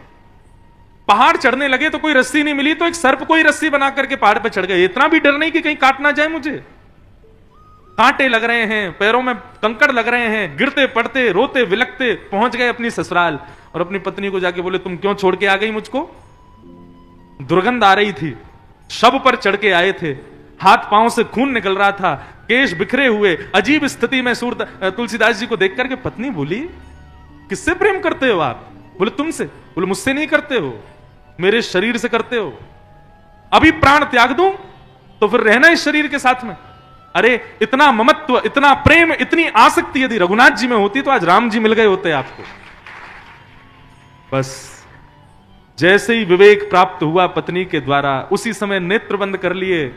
पहाड़ चढ़ने लगे तो कोई रस्सी नहीं मिली, तो एक सर्प को ही रस्सी बना करके पहाड़ पे चढ़ गए। इतना भी डर नहीं कि कहीं काट ना जाए मुझे। कांटे लग रहे हैं, पैरों में कंकड़ लग रहे हैं, गिरते पड़ते रोते विलकते पहुंच गए अपनी ससुराल और अपनी पत्नी को जाके बोले, तुम क्यों छोड़ के आ गई मुझको? दुर्गंध आ रही थी, शव पर चढ़ के आए थे, हाथ पांव से खून निकल रहा था, केश बिखरे हुए, अजीब स्थिति में तुलसीदास जी को देख करके पत्नी बोली, किससे प्रेम करते हो आप? बोले तुमसे। बोले मुझसे नहीं करते हो, मेरे शरीर से करते हो। अभी प्राण त्याग दूं तो फिर रहना इस शरीर के साथ में। अरे इतना ममत्व, इतना प्रेम, इतनी आसक्ति यदि रघुनाथ जी में होती तो आज राम जी मिल गए होते आपको। बस जैसे ही विवेक प्राप्त हुआ पत्नी के द्वारा, उसी समय नेत्र बंद कर लिए,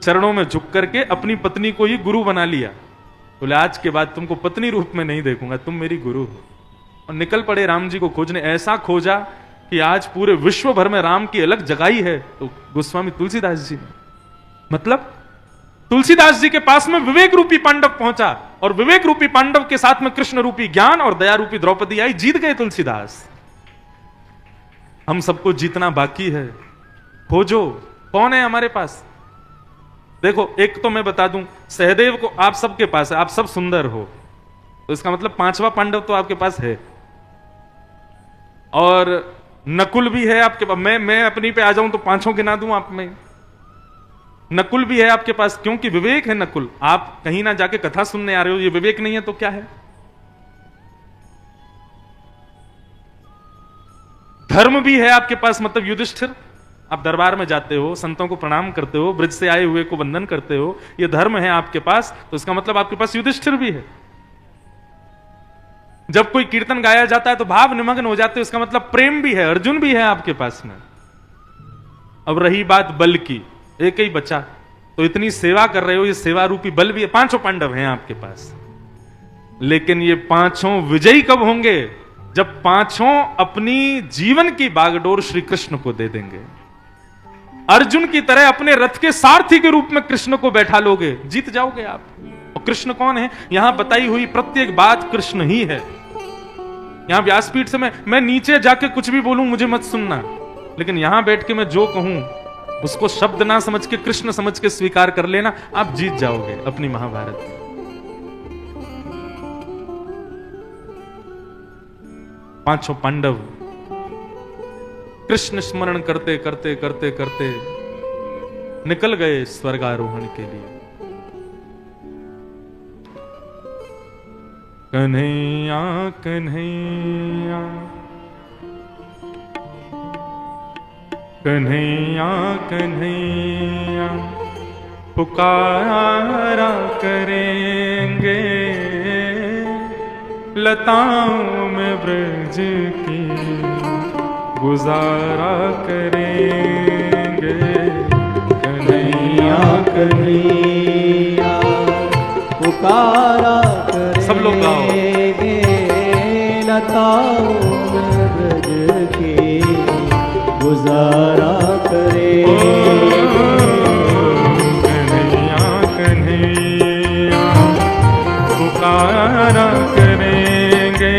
चरणों में झुक करके अपनी पत्नी को ही गुरु बना लिया। बोले आज के बाद तुमको पत्नी रूप में नहीं देखूंगा, तुम मेरी गुरु हो। और निकल पड़े राम जी को खोजने। ऐसा खोजा कि आज पूरे विश्व भर में राम की अलग जगाई है तो गोस्वामी तुलसीदास जी ने। मतलब तुलसीदास जी के पास में विवेक रूपी पांडव पहुंचा और विवेक रूपी पांडव के साथ में कृष्ण रूपी ज्ञान और दया रूपी द्रौपदी आई। जीत गए तुलसीदास। हम सबको जीतना बाकी है। खोजो, कौन है हमारे पास? देखो, एक तो मैं बता दूं, सहदेव को आप सबके पास है, आप सब सुंदर हो, तो इसका मतलब 5वां पांडव तो आपके पास है। और नकुल भी है आपके पास। मैं अपनी पे आ जाऊं तो 5 गिना दूं आप में। नकुल भी है आपके पास, क्योंकि विवेक है नकुल। आप कहीं ना जाके कथा सुनने आ रहे हो, ये विवेक नहीं है तो क्या है? धर्म भी है आपके पास, मतलब युधिष्ठिर। आप दरबार में जाते हो, संतों को प्रणाम करते हो, ब्रज से आए हुए को वंदन करते हो, ये धर्म है आपके पास, तो इसका मतलब आपके पास युधिष्ठिर भी है। जब कोई कीर्तन गाया जाता है तो भाव निमग्न हो जाते हो, इसका मतलब प्रेम भी है। अर्जुन भी है आपके पास में। अब रही बात बल की, एक ही बचा, तो इतनी सेवा कर रहे हो, ये सेवा रूपी बल भी है। 5 पांडव हैं आपके पास, लेकिन ये 5 विजयी कब होंगे? जब 5 अपनी जीवन की बागडोर श्री कृष्ण को दे देंगे। अर्जुन की तरह अपने रथ के सारथी के रूप में कृष्ण को बैठा लोगे, जीत जाओगे आप। और कृष्ण कौन है? यहां बताई हुई प्रत्येक बात कृष्ण ही है। यहां व्यासपीठ से मैं नीचे जाके कुछ भी बोलूं मुझे मत सुनना, लेकिन यहां बैठ के मैं जो कहूं उसको शब्द ना समझ के कृष्ण समझ के स्वीकार कर लेना, आप जीत जाओगे अपनी महाभारत। पांचों पांडव कृष्ण स्मरण करते करते करते करते निकल गए स्वर्गारोहण के लिए। कन्हैया कन्हैया कन्हैया कन्हैया पुकारा करेंगे, लताओं में ब्रज की गुजारा करेंगे। कन्हैया कन्हैया पुकारा करेंगे, सब लोग गाओ। लताओं में ब्रज की गुजारा करेंगे। कन्हैया कन्हैया पुकारा करेंगे,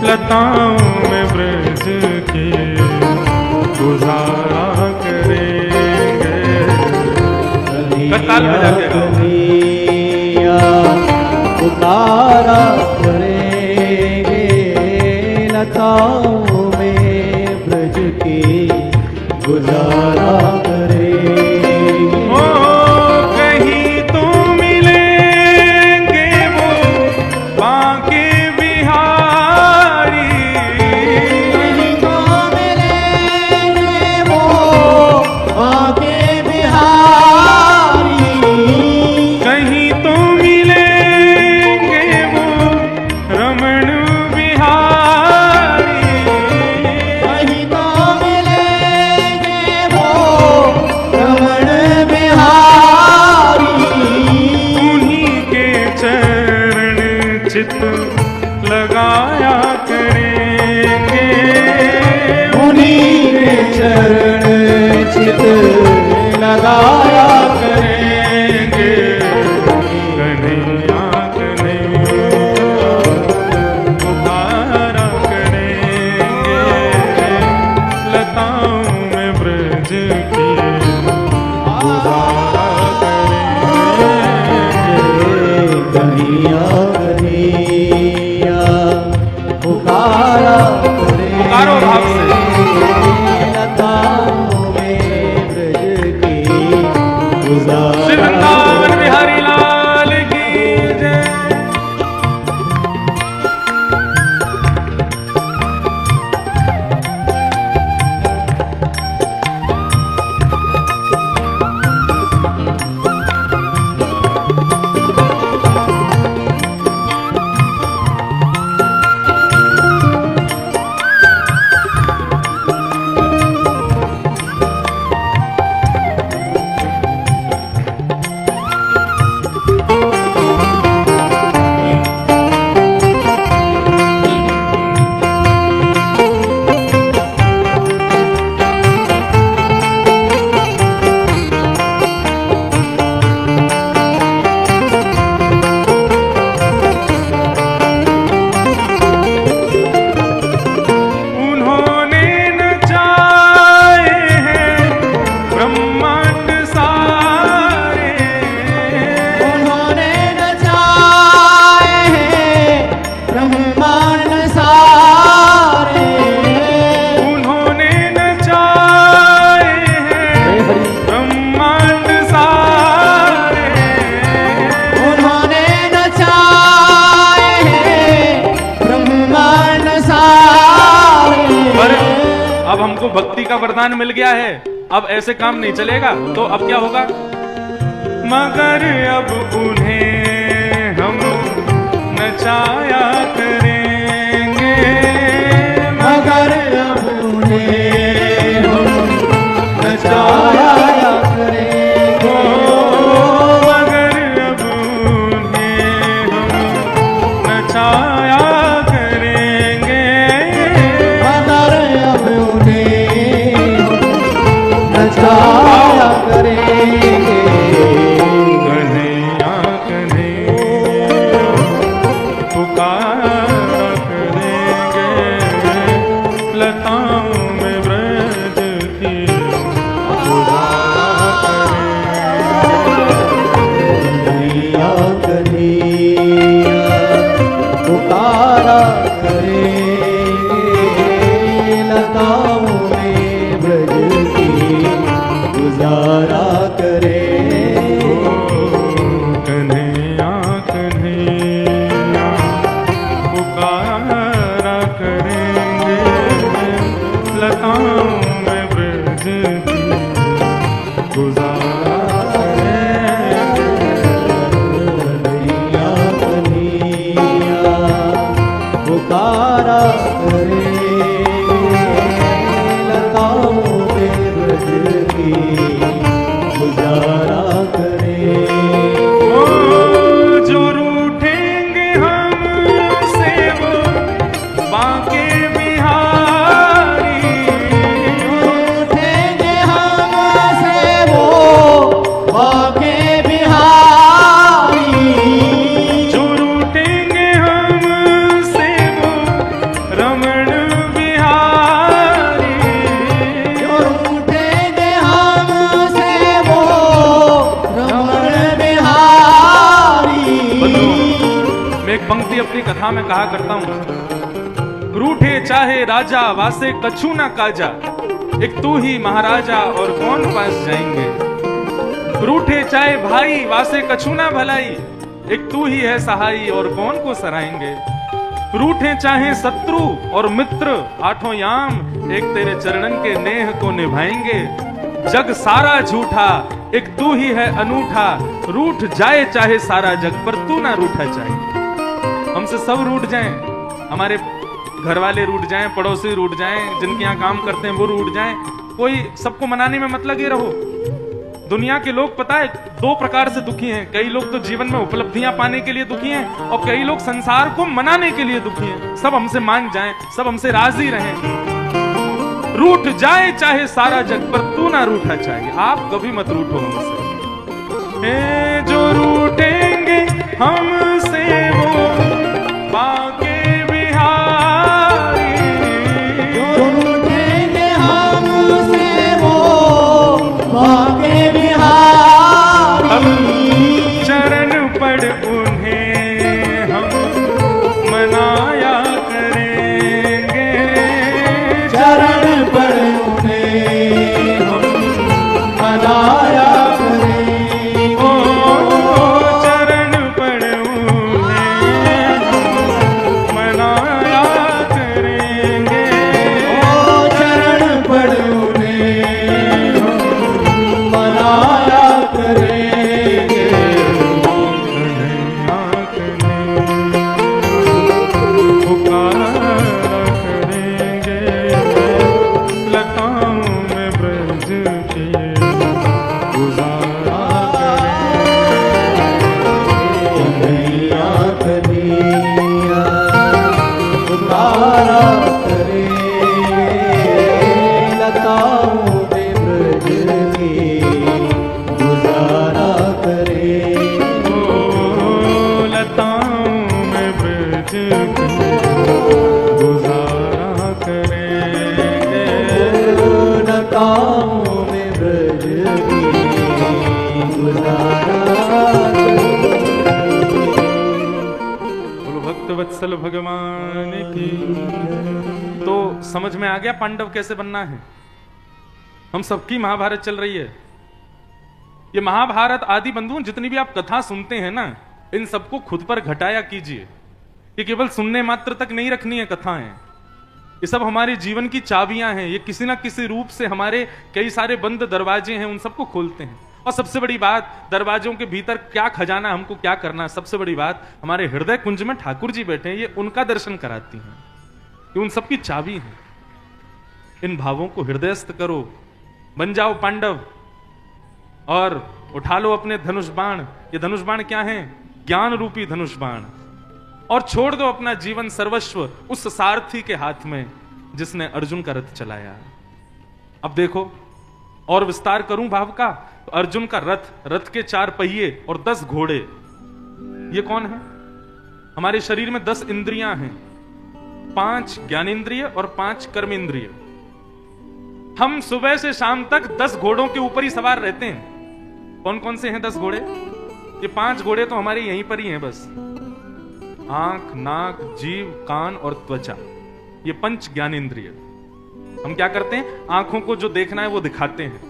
लताओं में ब्रज की गुजारा करेंगे। कताल में जाके कन्हैया पुकारा करेंगे, लताओं में ब्रज की गुजारा करेंगे। ओ कहीं तो मिलेंगे वो बांके बिहारी, कहीं तो मिलेंगे वो बांके बिहारी, कहीं तो मिलेंगे वो रमण बिहारी, कहीं तो मिलेंगे वो रमण बिहारी। उन्हीं के चरण चित लगाया करेंगे, उन्हीं के चरण चित लगाया करेंगे। कन्हैया कन्हैया पुकारा करेंगे, लताओं में ब्रज की गुजारा करेंगे। कन्हैया कन्हैया पुकारा करेंगे, पुकारो भाव से। लताओं में ब्रज की श्री गुजारा वृंदावन बिहारी लाल की जय। उन्होंने नचाए हैं ब्रह्मांड सारे, उन्होंने नचाए हैं ब्रह्मांड सारे, उन्होंने नचाए हैं ब्रह्मांड सारे। उन्होंने नचाए हैं ब्रह्मांड सारे। पर अब हमको भक्ति का वरदान मिल गया है, अब ऐसे काम नहीं चलेगा। तो अब क्या होगा? मगर अब उन्हें हम नचाया करेंगे, मगर अब उन्हें हम नचाया करेंगे। मगर अब उन्हें हम नचाया करेंगे। मगर अब उन्हें अपनी कथा में कहा करता हूं, रूठे चाहे राजा वासे कछु ना काजा, एक तू ही महाराजा और कौन पास जाएंगे। रूठे चाहे भाई वासे कछु ना भलाई, एक तू ही है सहाई और कौन को सराएंगे। रूठे चाहे शत्रु और मित्र आठों याम, एक तेरे चरणन के नेह को निभाएंगे। जग सारा झूठा एक तू ही है अनूठा, रूठ जाए चाहे सारा जग पर तू ना रूठा चाहे। हमसे सब रूठ जाएं, हमारे घर वाले रूठ जाएं, पड़ोसी रूठ जाएं, जिनके यहाँ काम करते हैं वो रूठ जाएं, कोई सबको मनाने में मत लगे रहो। दुनिया के लोग पता है दो प्रकार से दुखी हैं। कई लोग तो जीवन में उपलब्धियां पाने के लिए दुखी हैं और कई लोग संसार को मनाने के लिए दुखी हैं। सब हमसे मान जाएं, सब हमसे राजी रहें। रूठ जाए चाहे सारा जग पर तू ना रूठा चाहिए। आप कभी मत रूठो हमसे। जो रूठेंगे हमसे वो बाके बिहारी, जो रूठेंगे हमसे वो बाके चरण पड़ उन्हें हम मनाया करेंगे। चरण पड़ उन्हें हम मनाया करेंगे। ओ चरण पड़ उन्हें हम मनाया करेंगे। ओ चरण पड़ उन्हें हम मनाया करेंगे। वत्सल भगवान की। तो समझ में आ गया पांडव कैसे बनना है। हम सबकी महाभारत चल रही है। ये महाभारत आदि बंधु जितनी भी आप कथा सुनते हैं ना, इन सबको खुद पर घटाया कीजिए। ये केवल सुनने मात्र तक नहीं रखनी है कथाएं। ये सब हमारे जीवन की चाबियां हैं। ये किसी ना किसी रूप से हमारे कई सारे बंद दरवाजे हैं, उन सबको खोलते हैं। और सबसे बड़ी बात, दरवाजों के भीतर क्या खजाना, हमको क्या करना, सबसे बड़ी बात हमारे हृदय कुंज में ठाकुर जी बैठे हैं, ये उनका दर्शन कराती हैं। ये उन सबकी चाबी है। इन भावों को हृदयस्थ करो, बन जाओ पांडव और उठा लो अपने धनुष बाण। ये धनुष बाण क्या है? ज्ञान रूपी धनुष बाण। और छोड़ दो अपना जीवन सर्वस्व उस सारथी के हाथ में जिसने अर्जुन का रथ चलाया। अब देखो और विस्तार करूं भाव का, तो अर्जुन का रथ, रथ के 4 पहिए और 10 घोड़े, ये कौन है? हमारे शरीर में 10 इंद्रियां हैं, 5 ज्ञानेंद्रिय और 5 कर्मेंद्रिय। हम सुबह से शाम तक 10 घोड़ों के ऊपर ही सवार रहते हैं। कौन कौन से हैं 10 घोड़े? ये 5 घोड़े तो हमारे यहीं पर ही हैं बस। आंख, नाक, जीव, कान और त्वचा, ये 5 ज्ञानेंद्रिय। हम क्या करते हैं? आंखों को जो देखना है वो दिखाते हैं,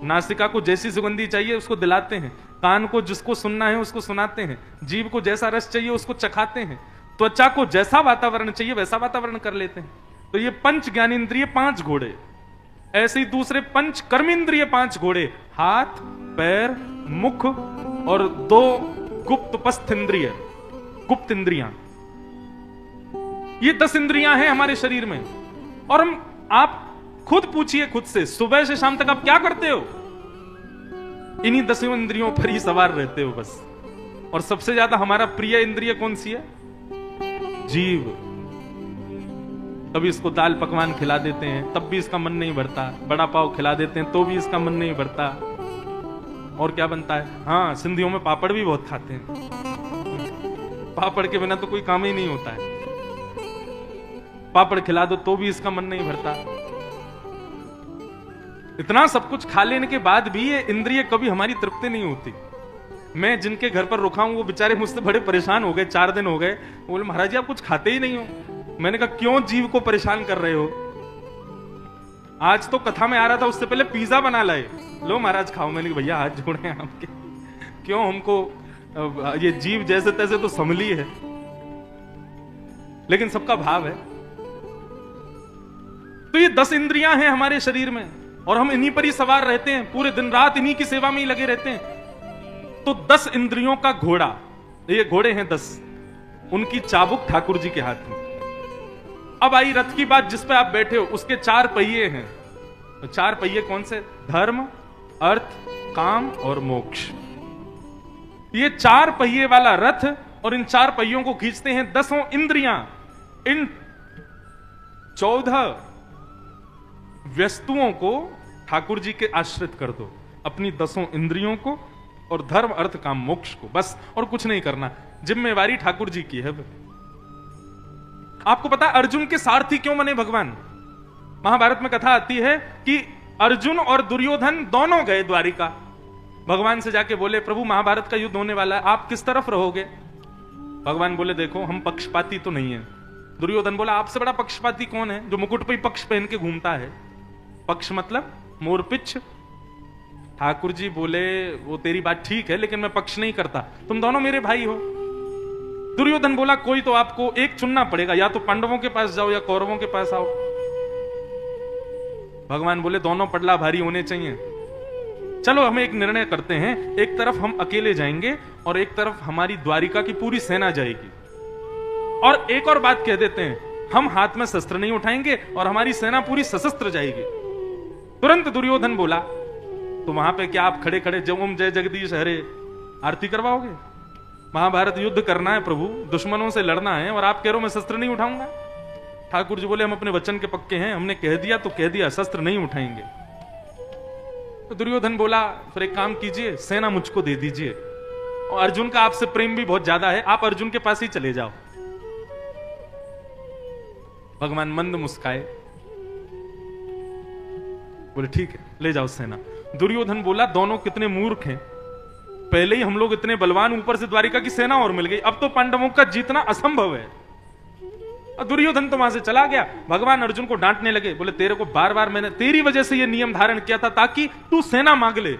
नासिका को जैसी सुगंधी चाहिए उसको दिलाते हैं, कान को जिसको सुनना है उसको सुनाते हैं, जीव को जैसा रस चाहिए उसको चखाते हैं, त्वचा को जैसा वातावरण चाहिए वैसा वातावरण कर लेते हैं। तो ये 5 ज्ञानेंद्रिय 5 घोड़े। ऐसे ही दूसरे 5 कर्मेंद्रिय 5 घोड़े, हाथ, पैर, मुख और 2 गुप्त पस्थ इंद्रिय, गुप्त इंद्रियां। ये 10 इंद्रियां हैं हमारे शरीर में। और हम, आप खुद पूछिए खुद से, सुबह से शाम तक आप क्या करते हो? इन्हीं 10 इंद्रियों पर ही सवार रहते हो बस। और सबसे ज्यादा हमारा प्रिय इंद्रिय कौन सी है? जीव। कभी इसको दाल पकवान खिला देते हैं तब भी इसका मन नहीं भरता, बड़ा पाव खिला देते हैं तो भी इसका मन नहीं भरता। और क्या बनता है? हाँ, सिंधियों में पापड़ भी बहुत खाते हैं। पापड़ के बिना तो कोई काम ही नहीं होता है। पापड़ खिला दो तो भी इसका मन नहीं भरता। इतना सब कुछ खा लेने के बाद भी ये इंद्रिय कभी हमारी तृप्ति नहीं होती। मैं जिनके घर पर रुका हूं वो बेचारे मुझसे बड़े परेशान हो गए, 4 दिन हो गए। बोले महाराज जी आप कुछ खाते ही नहीं हो। मैंने कहा क्यों जीव को परेशान कर रहे हो? आज तो कथा में आ रहा था, उससे पहले पिज्जा बना लाए, लो महाराज खाओ। मैंने कहा भैया हाथ जोड़े आपके, क्यों हमको ये जीव जैसे तैसे तो संभली है, लेकिन सबका भाव है। तो ये 10 इंद्रियां हैं हमारे शरीर में और हम इन्हीं पर ही सवार रहते हैं, पूरे दिन रात इन्हीं की सेवा में ही लगे रहते हैं। तो 10 इंद्रियों का घोड़ा, ये घोड़े हैं 10, उनकी चाबुक ठाकुर जी के हाथ में। अब आई रथ की बात, जिस पे आप बैठे हो उसके 4 पहिए हैं। तो 4 पहिए कौन से? धर्म, अर्थ, काम और मोक्ष। ये 4 पहिए वाला रथ, और इन 4 पहियों को खींचते हैं 10 इंद्रियां। इन 14 वस्तुओं को ठाकुर जी के आश्रित कर दो, अपनी 10 इंद्रियों को और धर्म, अर्थ, काम, मोक्ष को, बस और कुछ नहीं करना। जिम्मेवारी ठाकुर जी की है। आपको पता अर्जुन के सारथी क्यों बने भगवान? महाभारत में कथा आती है कि अर्जुन और दुर्योधन दोनों गए द्वारिका। भगवान से जाके बोले प्रभु महाभारत का युद्ध होने वाला है, आप किस तरफ रहोगे? भगवान बोले देखो हम पक्षपाती तो नहीं है। दुर्योधन बोला आपसे बड़ा पक्षपाती कौन है जो मुकुट पे पक्ष पहन के घूमता है? पक्ष मतलब मोरपिच्छ। ठाकुर जी बोले वो तेरी बात ठीक है, लेकिन मैं पक्ष नहीं करता, तुम दोनों मेरे भाई हो। दुर्योधन बोला कोई तो आपको एक चुनना पड़ेगा, या तो पांडवों के पास जाओ या कौरवों के पास आओ। भगवान बोले दोनों पडला भारी होने चाहिए। चलो हम एक निर्णय करते हैं, एक तरफ हम अकेले जाएंगे और एक तरफ हमारी द्वारिका की पूरी सेना जाएगी। और एक और बात कह देते हैं, हम हाथ में शस्त्र नहीं उठाएंगे और हमारी सेना पूरी सशस्त्र जाएगी। तुरंत दुर्योधन बोला तो वहां पे क्या आप खड़े खड़े जय जय जगदीश हरे आरती करवाओगे? महाभारत युद्ध करना है प्रभु, दुश्मनों से लड़ना है, और आप कह रहे हो मैं शस्त्र नहीं उठाऊंगा? ठाकुर जी बोले हम अपने वचन के पक्के हैं, हमने कह दिया तो कह दिया, शस्त्र नहीं उठाएंगे। तो दुर्योधन बोला फिर एक काम कीजिए, सेना मुझको दे दीजिए, और अर्जुन का आपसे प्रेम भी बहुत ज्यादा है, आप अर्जुन के पास ही चले जाओ। भगवान मंद मुस्काए, बोले ठीक है ले जाओ सेना। दुर्योधन बोला दोनों कितने मूर्ख हैं, पहले ही हम लोग इतने बलवान, ऊपर से द्वारिका की सेना और मिल गई, अब तो पांडवों का जीतना असंभव है। और दुर्योधन तो वहां से चला गया। भगवान अर्जुन को डांटने लगे, बोले तेरे को बार बार मैंने तेरी वजह से ये नियम धारण किया था ताकि तू सेना मांग ले,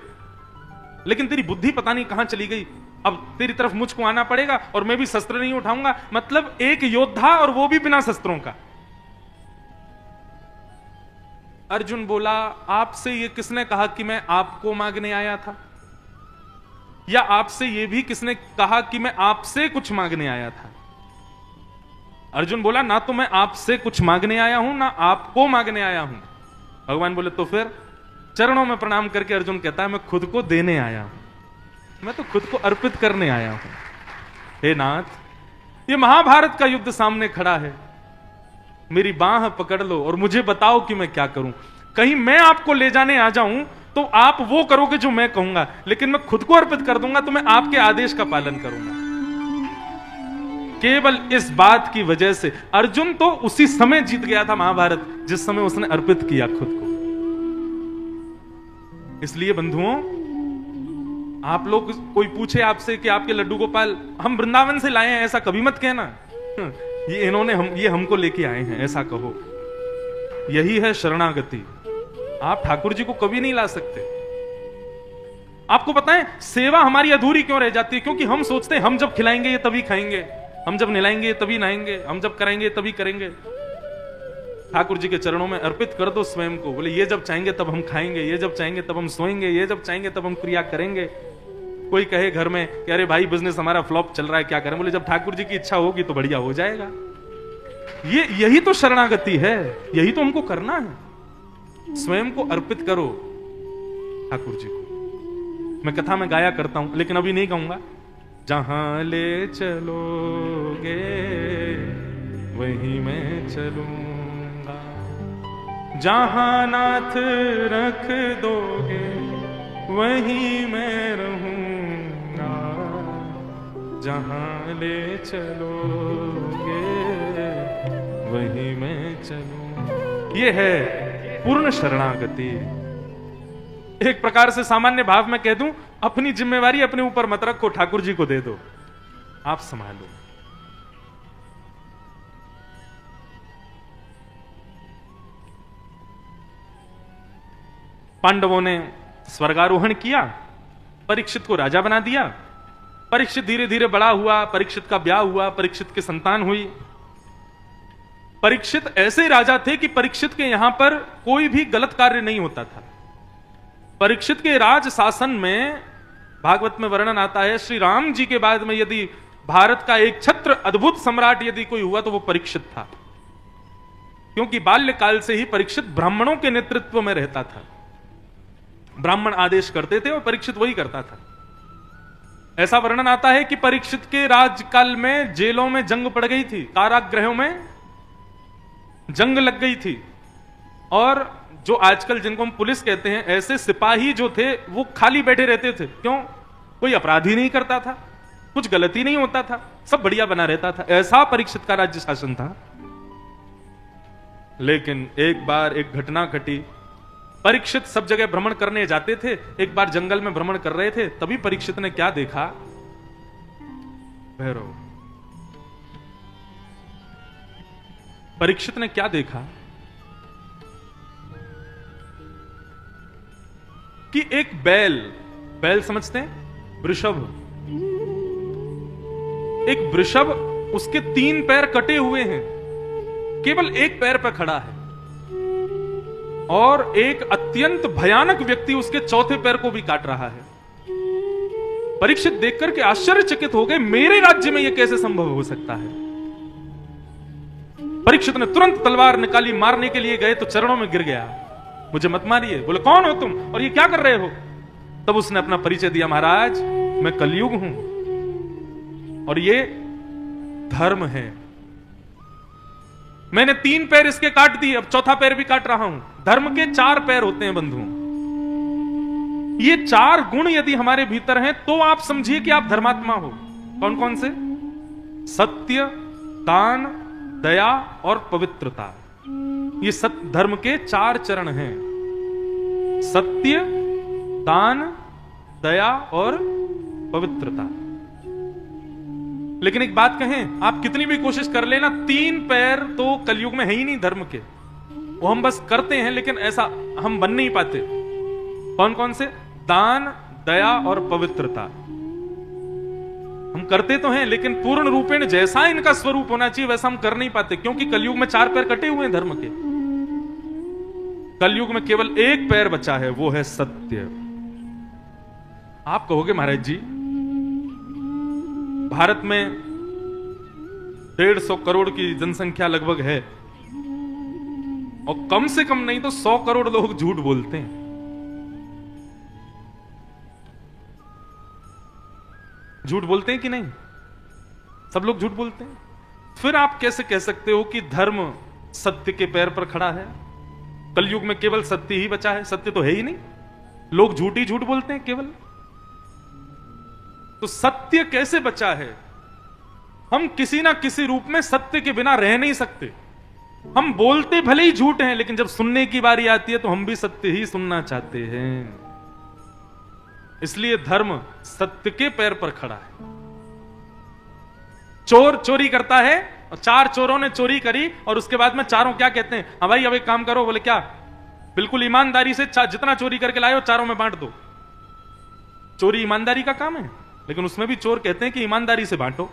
लेकिन तेरी बुद्धि पता नहीं कहां चली गई। अब तेरी तरफ मुझको आना पड़ेगा और मैं भी शस्त्र नहीं उठाऊंगा, मतलब एक योद्धा और वो भी बिना शस्त्रों का। अर्जुन बोला आपसे ये किसने कहा कि मैं आपको मांगने आया था, या आपसे ये भी किसने कहा कि मैं आपसे कुछ मांगने आया था? अर्जुन बोला ना तो मैं आपसे कुछ मांगने आया हूं ना आपको मांगने आया हूं। भगवान बोले तो फिर? चरणों में प्रणाम करके अर्जुन कहता है मैं खुद को देने आया हूं, मैं तो खुद को अर्पित करने आया हूं। हे नाथ ये महाभारत का युद्ध सामने खड़ा है, मेरी बाह पकड़ लो और मुझे बताओ कि मैं क्या करूं। कहीं मैं आपको ले जाने आ जाऊं तो आप वो करोगे जो मैं कहूंगा, लेकिन मैं खुद को अर्पित कर दूंगा तो मैं आपके आदेश का पालन करूंगा। केवल इस बात की वजह से अर्जुन तो उसी समय जीत गया था महाभारत जिस समय उसने अर्पित किया खुद को। इसलिए बंधुओं आप लोग, कोई पूछे आपसे कि आपके लड्डू गोपाल हम वृंदावन से लाए हैं, ऐसा कभी मत कहना, ये हमको लेके आए हैं ऐसा कहो। यही है शरणागति। आप ठाकुर जी को कभी नहीं ला सकते। आपको पता है सेवा हमारी अधूरी क्यों रह जाती है? क्योंकि हम सोचते हैं हम जब खिलाएंगे ये तभी खाएंगे, हम जब नहलाएंगे तभी नहाएंगे, हम जब कराएंगे तभी करेंगे। ठाकुर जी के चरणों में अर्पित कर दो स्वयं को। बोले ये जब चाहेंगे तब हम खाएंगे, ये जब चाहेंगे तब हम सोएंगे, ये जब चाहेंगे तब हम क्रिया करेंगे। कोई कहे घर में कि अरे भाई बिजनेस हमारा फ्लॉप चल रहा है क्या करें? बोले जब ठाकुर जी की इच्छा होगी तो बढ़िया हो जाएगा। यही तो शरणागति है, यही तो हमको करना है। स्वयं को अर्पित करो ठाकुर जी को। मैं कथा में गाया करता हूं लेकिन अभी नहीं गाऊंगा। जहां ले चलोगे वहीं मैं चलूंगा, जहां नाथ रख दोगे वहीं मैं रहूंगा, जहां ले चलोगे वहीं मैं चलूं। ये है पूर्ण शरणागति। एक प्रकार से सामान्य भाव में कह दूं, अपनी जिम्मेवारी अपने ऊपर मत रखो, ठाकुर जी को दे दो, आप संभालो। पांडवों ने स्वर्गारोहण किया, परीक्षित को राजा बना दिया। परीक्षित धीरे धीरे बड़ा हुआ, परीक्षित का ब्याह हुआ, परीक्षित की संतान हुई। परीक्षित ऐसे राजा थे कि परीक्षित के यहां पर कोई भी गलत कार्य नहीं होता था। परीक्षित के राज शासन में भागवत में वर्णन आता है, श्री राम जी के बाद में यदि भारत का एक छत्र अद्भुत सम्राट यदि कोई हुआ तो वो परीक्षित था, क्योंकि बाल्यकाल से ही परीक्षित ब्राह्मणों के नेतृत्व में रहता था। ब्राह्मण आदेश करते थे और परीक्षित वही करता था। ऐसा वर्णन आता है कि परीक्षित के राजकाल में जेलों में जंग पड़ गई थी, कारागृहों में जंग लग गई थी, और जो आजकल जिनको हम पुलिस कहते हैं, ऐसे सिपाही जो थे वो खाली बैठे रहते थे। क्यों? कोई अपराधी नहीं करता था, कुछ गलती नहीं होता था, सब बढ़िया बना रहता था। ऐसा परीक्षित का राज्य शासन था। लेकिन एक बार एक घटना घटी। परीक्षित सब जगह भ्रमण करने जाते थे। एक बार जंगल में भ्रमण कर रहे थे, तभी परीक्षित ने क्या देखा? भैरव। परीक्षित ने क्या देखा कि एक बैल, बैल समझते हैं? वृषभ। एक वृषभ, उसके 3 पैर कटे हुए हैं, केवल एक पैर पर खड़ा है, और एक अत्यंत भयानक व्यक्ति उसके 4थे पैर को भी काट रहा है। परीक्षित देखकर के आश्चर्यचकित हो गए, मेरे राज्य में यह कैसे संभव हो सकता है? परीक्षित ने तुरंत तलवार निकाली, मारने के लिए गए तो चरणों में गिर गया, मुझे मत मारिए। बोले कौन हो तुम और ये क्या कर रहे हो? तब उसने अपना परिचय दिया, महाराज मैं कलयुग हूं और ये धर्म है। मैंने 3 पैर इसके काट दिए, अब 4था पैर भी काट रहा हूं। धर्म के 4 पैर होते हैं बंधुओं। ये 4 गुण यदि हमारे भीतर हैं तो आप समझिए कि आप धर्मात्मा हो। कौन कौन से? सत्य, दान, दया और पवित्रता। ये धर्म के 4 चरण हैं। सत्य, दान, दया और पवित्रता। लेकिन एक बात कहें, आप कितनी भी कोशिश कर लेना, 3 पैर तो कलयुग में है ही नहीं धर्म के। वो हम बस करते हैं, लेकिन ऐसा हम बन नहीं पाते। कौन कौन से? दान, दया और पवित्रता। हम करते तो हैं, लेकिन पूर्ण रूपेण जैसा इनका स्वरूप होना चाहिए वैसा हम कर नहीं पाते, क्योंकि कलयुग में 4 पैर कटे हुए हैं धर्म के। कलयुग में केवल एक पैर बचा है, वो है सत्य। आप कहोगे महाराज जी, भारत में 150 करोड़ की जनसंख्या लगभग है, और कम से कम नहीं तो 100 करोड़ लोग झूठ बोलते हैं। झूठ बोलते हैं कि नहीं? सब लोग झूठ बोलते हैं। फिर आप कैसे कह सकते हो कि धर्म सत्य के पैर पर खड़ा है? कलयुग में केवल सत्य ही बचा है, सत्य तो है ही नहीं, लोग झूठ ही झूठ बोलते हैं केवल। तो सत्य कैसे बचा है? हम किसी ना किसी रूप में सत्य के बिना रह नहीं सकते। हम बोलते भले ही झूठ हैं, लेकिन जब सुनने की बारी आती है तो हम भी सत्य ही सुनना चाहते हैं। इसलिए धर्म सत्य के पैर पर खड़ा है। चोर चोरी करता है और 4 चोरों ने चोरी करी, और उसके बाद में चारों क्या कहते हैं? हाँ भाई अब एक काम करो। बोले क्या? बिल्कुल ईमानदारी से जितना चोरी करके लाए हो चारों में बांट दो। चोरी ईमानदारी का काम है, लेकिन उसमें भी चोर कहते हैं कि ईमानदारी से बांटो।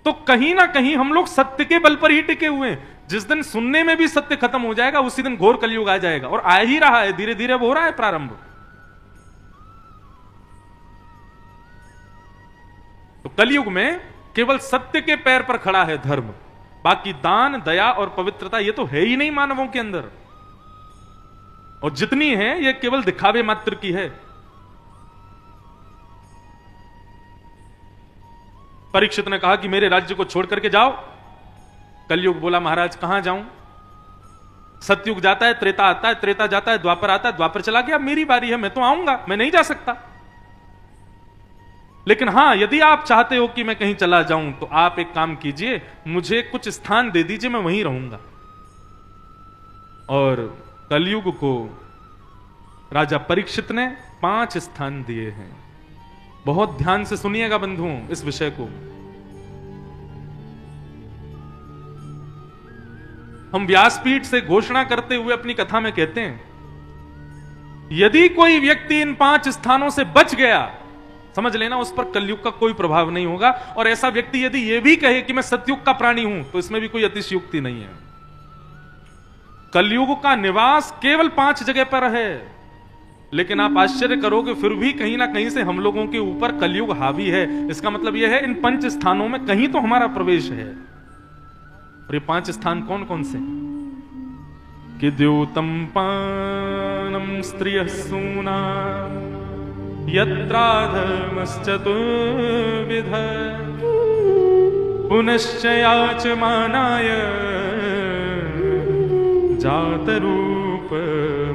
तो कहीं ना कहीं हम लोग सत्य के बल पर ही टिके हुए हैं। जिस दिन सुनने में भी सत्य खत्म हो जाएगा, उसी दिन घोर कलयुग आ जाएगा, और आ ही रहा है, धीरे धीरे अब हो रहा है प्रारंभ। तो कलयुग में केवल सत्य के पैर पर खड़ा है धर्म। बाकी दान, दया और पवित्रता ये तो है ही नहीं मानवों के अंदर, और जितनी है ये केवल दिखावे मात्र की है। परीक्षित ने कहा कि मेरे राज्य को छोड़ करके जाओ। कलयुग बोला महाराज कहां जाऊं? सतयुग जाता है, त्रेता आता है, त्रेता जाता है, द्वापर आता है, द्वापर चला गया, मेरी बारी है, मैं तो आऊंगा, मैं नहीं जा सकता। लेकिन हां, यदि आप चाहते हो कि मैं कहीं चला जाऊं तो आप एक काम कीजिए, मुझे कुछ स्थान दे दीजिए, मैं वहीं रहूंगा। और कलयुग को राजा परीक्षित ने 5 स्थान दिए हैं। बहुत ध्यान से सुनिएगा बंधुओं इस विषय को। हम व्यासपीठ से घोषणा करते हुए अपनी कथा में कहते हैं, यदि कोई व्यक्ति इन 5 स्थानों से बच गया, समझ लेना उस पर कलयुग का कोई प्रभाव नहीं होगा। और ऐसा व्यक्ति यदि यह भी कहे कि मैं सतयुग का प्राणी हूं, तो इसमें भी कोई अतिशयोक्ति नहीं है। कलयुग का निवास केवल 5 जगह पर है, लेकिन आप आश्चर्य करोगे फिर भी कहीं ना कहीं से हम लोगों के ऊपर कलयुग हावी है। इसका मतलब यह है इन 5 स्थानों में कहीं तो हमारा प्रवेश है। और ये 5 स्थान कौन कौन से? कि द्योतम पानम स्त्रियः सूना यत्राधर्मश्चतुर्विध पुनश्च याचमानाय जातरूप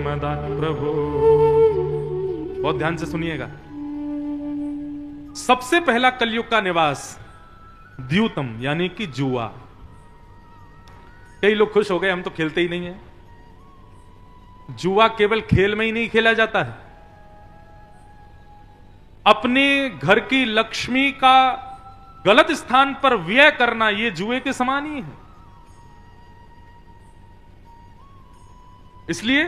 मदात् प्रभो। बहुत ध्यान से सुनिएगा। सबसे पहला कलयुग का निवास द्यूतम यानी कि जुआ। कई लोग खुश हो गए, हम तो खेलते ही नहीं है। जुआ केवल खेल में ही नहीं खेला जाता है, अपने घर की लक्ष्मी का गलत स्थान पर व्यय करना यह जुए के समान ही है। इसलिए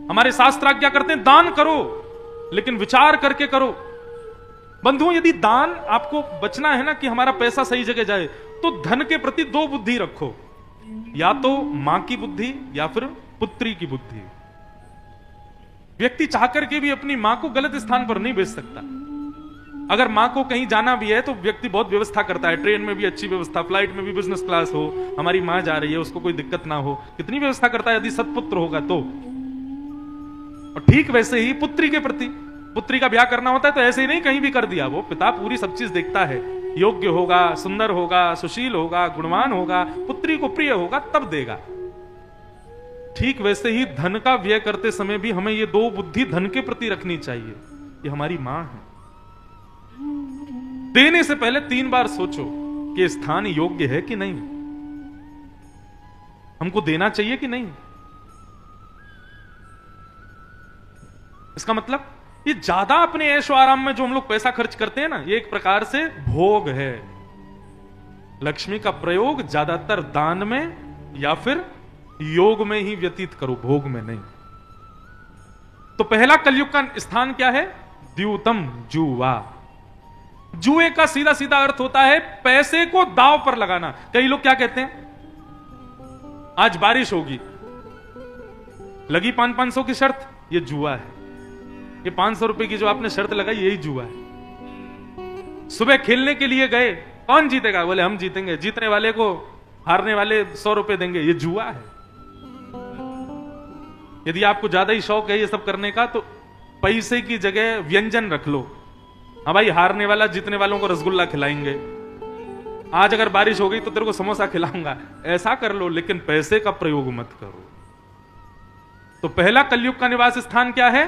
हमारे शास्त्र आज्ञा करते हैं दान करो, लेकिन विचार करके करो। बंधुओं, यदि दान आपको बचना है ना कि हमारा पैसा सही जगह जाए, तो धन के प्रति 2 बुद्धि रखो, या तो मां की बुद्धि या फिर पुत्री की बुद्धि। व्यक्ति चाहकर के भी अपनी मां को गलत स्थान पर नहीं भेज सकता। अगर मां को कहीं जाना भी है तो व्यक्ति बहुत व्यवस्था करता है, ट्रेन में भी अच्छी व्यवस्था, फ्लाइट में भी बिजनेस क्लास हो, हमारी मां जा रही है उसको कोई दिक्कत ना हो, कितनी व्यवस्था करता है यदि सत्पुत्र होगा तो। और ठीक वैसे ही पुत्री के प्रति, पुत्री का ब्याह करना होता है तो ऐसे ही नहीं कहीं भी कर दिया, वो पिता पूरी सब चीज देखता है, योग्य होगा, सुंदर होगा, सुशील होगा, गुणवान होगा, पुत्री को प्रिय होगा तब देगा। ठीक वैसे ही धन का व्यय करते समय भी हमें ये 2 बुद्धि धन के प्रति रखनी चाहिए। ये हमारी मां है। देने से पहले 3 बार सोचो कि स्थान योग्य है कि नहीं, हमको देना चाहिए कि नहीं। इसका मतलब ये ज्यादा अपने ऐशो आराम में जो हम लोग पैसा खर्च करते हैं ना, ये एक प्रकार से भोग है। लक्ष्मी का प्रयोग ज्यादातर दान में या फिर योग में ही व्यतीत करो, भोग में नहीं। तो पहला कलयुग का स्थान क्या है? द्यूतम, जुआ। जुए का सीधा सीधा अर्थ होता है पैसे को दांव पर लगाना। कई लोग क्या कहते हैं, आज बारिश होगी, लगी 500 की शर्त, ये जुआ है। ये 500 रुपए की जो आपने शर्त लगाई यही जुआ है। सुबह खेलने के लिए गए, कौन जीतेगा? बोले हम जीतेंगे। जीतने वाले को हारने वाले 100 रुपए देंगे, ये जुआ है। यदि आपको ज्यादा ही शौक है ये सब करने का, तो पैसे की जगह व्यंजन रख लो। हाँ भाई, हारने वाला जीतने वालों को रसगुल्ला खिलाएंगे, आज अगर बारिश हो गई तो तेरे को समोसा खिलाऊंगा, ऐसा कर लो, लेकिन पैसे का प्रयोग मत करो। तो पहला कलयुग का निवास स्थान क्या है?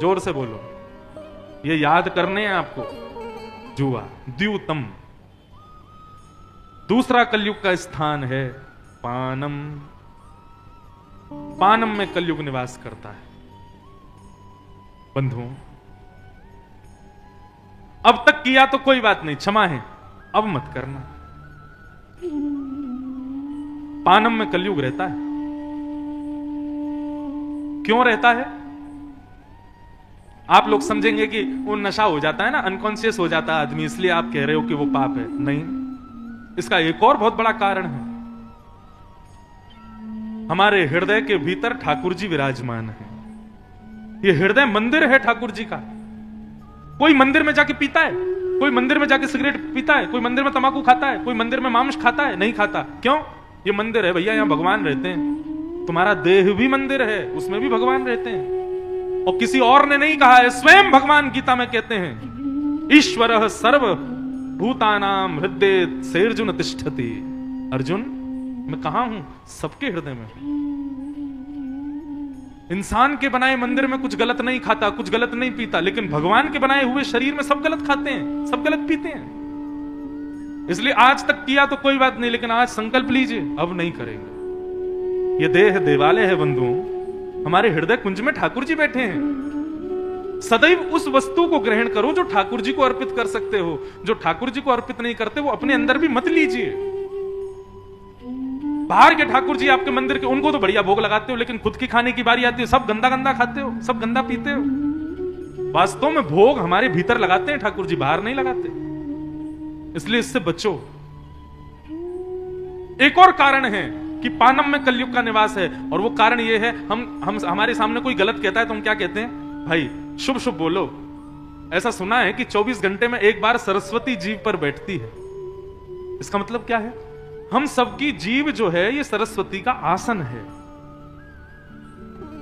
जोर से बोलो, ये याद करने हैं आपको, जुआ, द्यूतम। दूसरा कलयुग का स्थान है पानम। पानम में कलयुग निवास करता है। बंधुओं, अब तक किया तो कोई बात नहीं, क्षमा है, अब मत करना। पानम में कलयुग रहता है। क्यों रहता है? आप लोग समझेंगे कि वो नशा हो जाता है ना, अनकॉन्शियस हो जाता है आदमी, इसलिए आप कह रहे हो कि वो पाप है। नहीं, इसका एक और बहुत बड़ा कारण है। हमारे हृदय के भीतर ठाकुर जी विराजमान है। ये हृदय मंदिर है ठाकुर जी का। कोई मंदिर में जाके पीता है, कोई मंदिर में जाके सिगरेट पीता है, कोई मंदिर में तंबाकू खाता है, कोई मंदिर में मांस खाता है? नहीं खाता। क्यों? ये मंदिर है भैया, यहां भगवान रहते हैं। तुम्हारा देह भी मंदिर है, उसमें भी भगवान रहते हैं। और किसी और ने नहीं कहा है, स्वयं भगवान गीता में कहते हैं, ईश्वरः सर्व भूतानाम हृदय सेर्जुन तिष्ठति। अर्जुन, मैं कहां हूं? सबके हृदय में। इंसान के बनाए मंदिर में कुछ गलत नहीं खाता, कुछ गलत नहीं पीता, लेकिन भगवान के बनाए हुए शरीर में सब गलत खाते हैं, सब गलत पीते हैं। इसलिए आज तक किया तो कोई बात नहीं, लेकिन आज संकल्प लीजिए, अब नहीं करेंगे। ये देह देवालय है बंधुओं, हमारे हृदय कुंज में ठाकुर जी बैठे हैं। सदैव उस वस्तु को ग्रहण करो जो ठाकुर जी को अर्पित कर सकते हो। जो ठाकुर जी को अर्पित नहीं करते वो अपने अंदर भी मत लीजिए। बाहर के ठाकुर जी आपके मंदिर के, उनको तो बढ़िया भोग लगाते हो, लेकिन खुद की खाने की बारी आती है सब गंदा गंदा खाते हो, सब गंदा पीते हो। वास्तव में भोग हमारे भीतर लगाते हैं ठाकुर जी, बाहर नहीं लगाते, इसलिए इससे बचो। एक और कारण है कि पानम में कलयुग का निवास है, और वो कारण ये है, हम हमारे सामने कोई गलत कहता है तो हम क्या कहते हैं, भाई शुभ शुभ बोलो। ऐसा सुना है कि 24 घंटे में एक बार सरस्वती जीव पर बैठती है। इसका मतलब क्या है, हम सबकी जीव जो है ये सरस्वती का आसन है।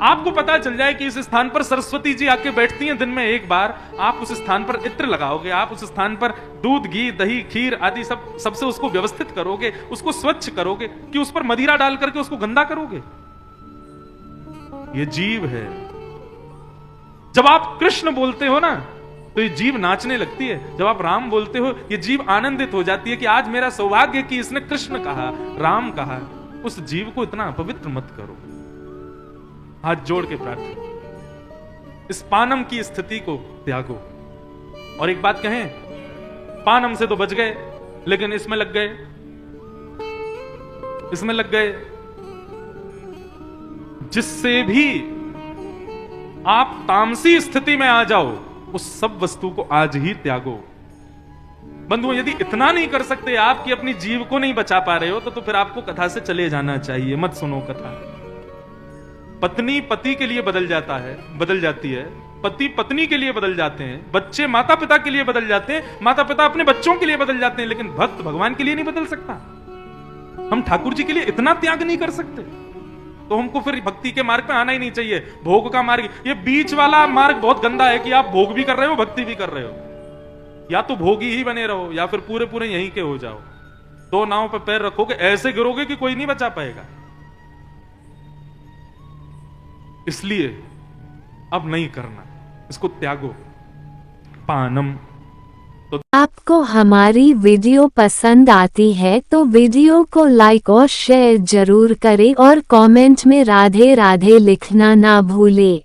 आपको पता चल जाए कि इस स्थान पर सरस्वती जी आके बैठती हैं दिन में एक बार, आप उस स्थान पर इत्र लगाओगे, आप उस स्थान पर दूध घी दही खीर आदि सबसे उसको व्यवस्थित करोगे, उसको स्वच्छ करोगे, कि उस पर मदिरा डाल करके उसको गंदा करोगे। ये जीव है। जब आप कृष्ण बोलते हो ना तो ये जीव नाचने लगती है, जब आप राम बोलते हो ये जीव आनंदित हो जाती है कि आज मेरा सौभाग्य कि इसने कृष्ण कहा, राम कहा। उस जीव को इतना अपवित्र मत करो। हाथ जोड़ के प्रार्थना, इस पानम की स्थिति को त्यागो। और एक बात कहें, पानम से तो बच गए, लेकिन इसमें लग गए, इसमें लग गए, जिससे भी आप तामसी स्थिति में आ जाओ, उस सब वस्तु को आज ही त्यागो। बंधुओं, यदि इतना नहीं कर सकते आप कि अपनी जीव को नहीं बचा पा रहे हो, तो फिर आपको कथा से चले जाना चाहिए, मत सुनो कथा। पत्नी पति के लिए बदल जाती है, पति पत्नी के लिए बदल जाते हैं, बच्चे माता पिता के लिए बदल जाते हैं, माता पिता अपने बच्चों के लिए बदल जाते हैं, लेकिन भक्त भगवान के लिए नहीं बदल सकता। हम ठाकुर जी के लिए इतना त्याग नहीं कर सकते, तो हमको फिर भक्ति के मार्ग पे आना ही नहीं चाहिए। भोग का मार्ग, ये बीच वाला मार्ग बहुत गंदा है कि आप भोग भी कर रहे हो भक्ति भी कर रहे हो। या तो भोगी ही बने रहो या फिर पूरे पूरे यहीं के हो जाओ। दो नाव पे पैर रखोगे, ऐसे गिरोगे कि कोई नहीं बचा पाएगा। इसलिए अब नहीं करना, इसको त्यागो। पानम। आपको हमारी वीडियो पसंद आती है तो वीडियो को लाइक और शेयर जरूर करें और कमेंट में राधे राधे लिखना ना भूलें।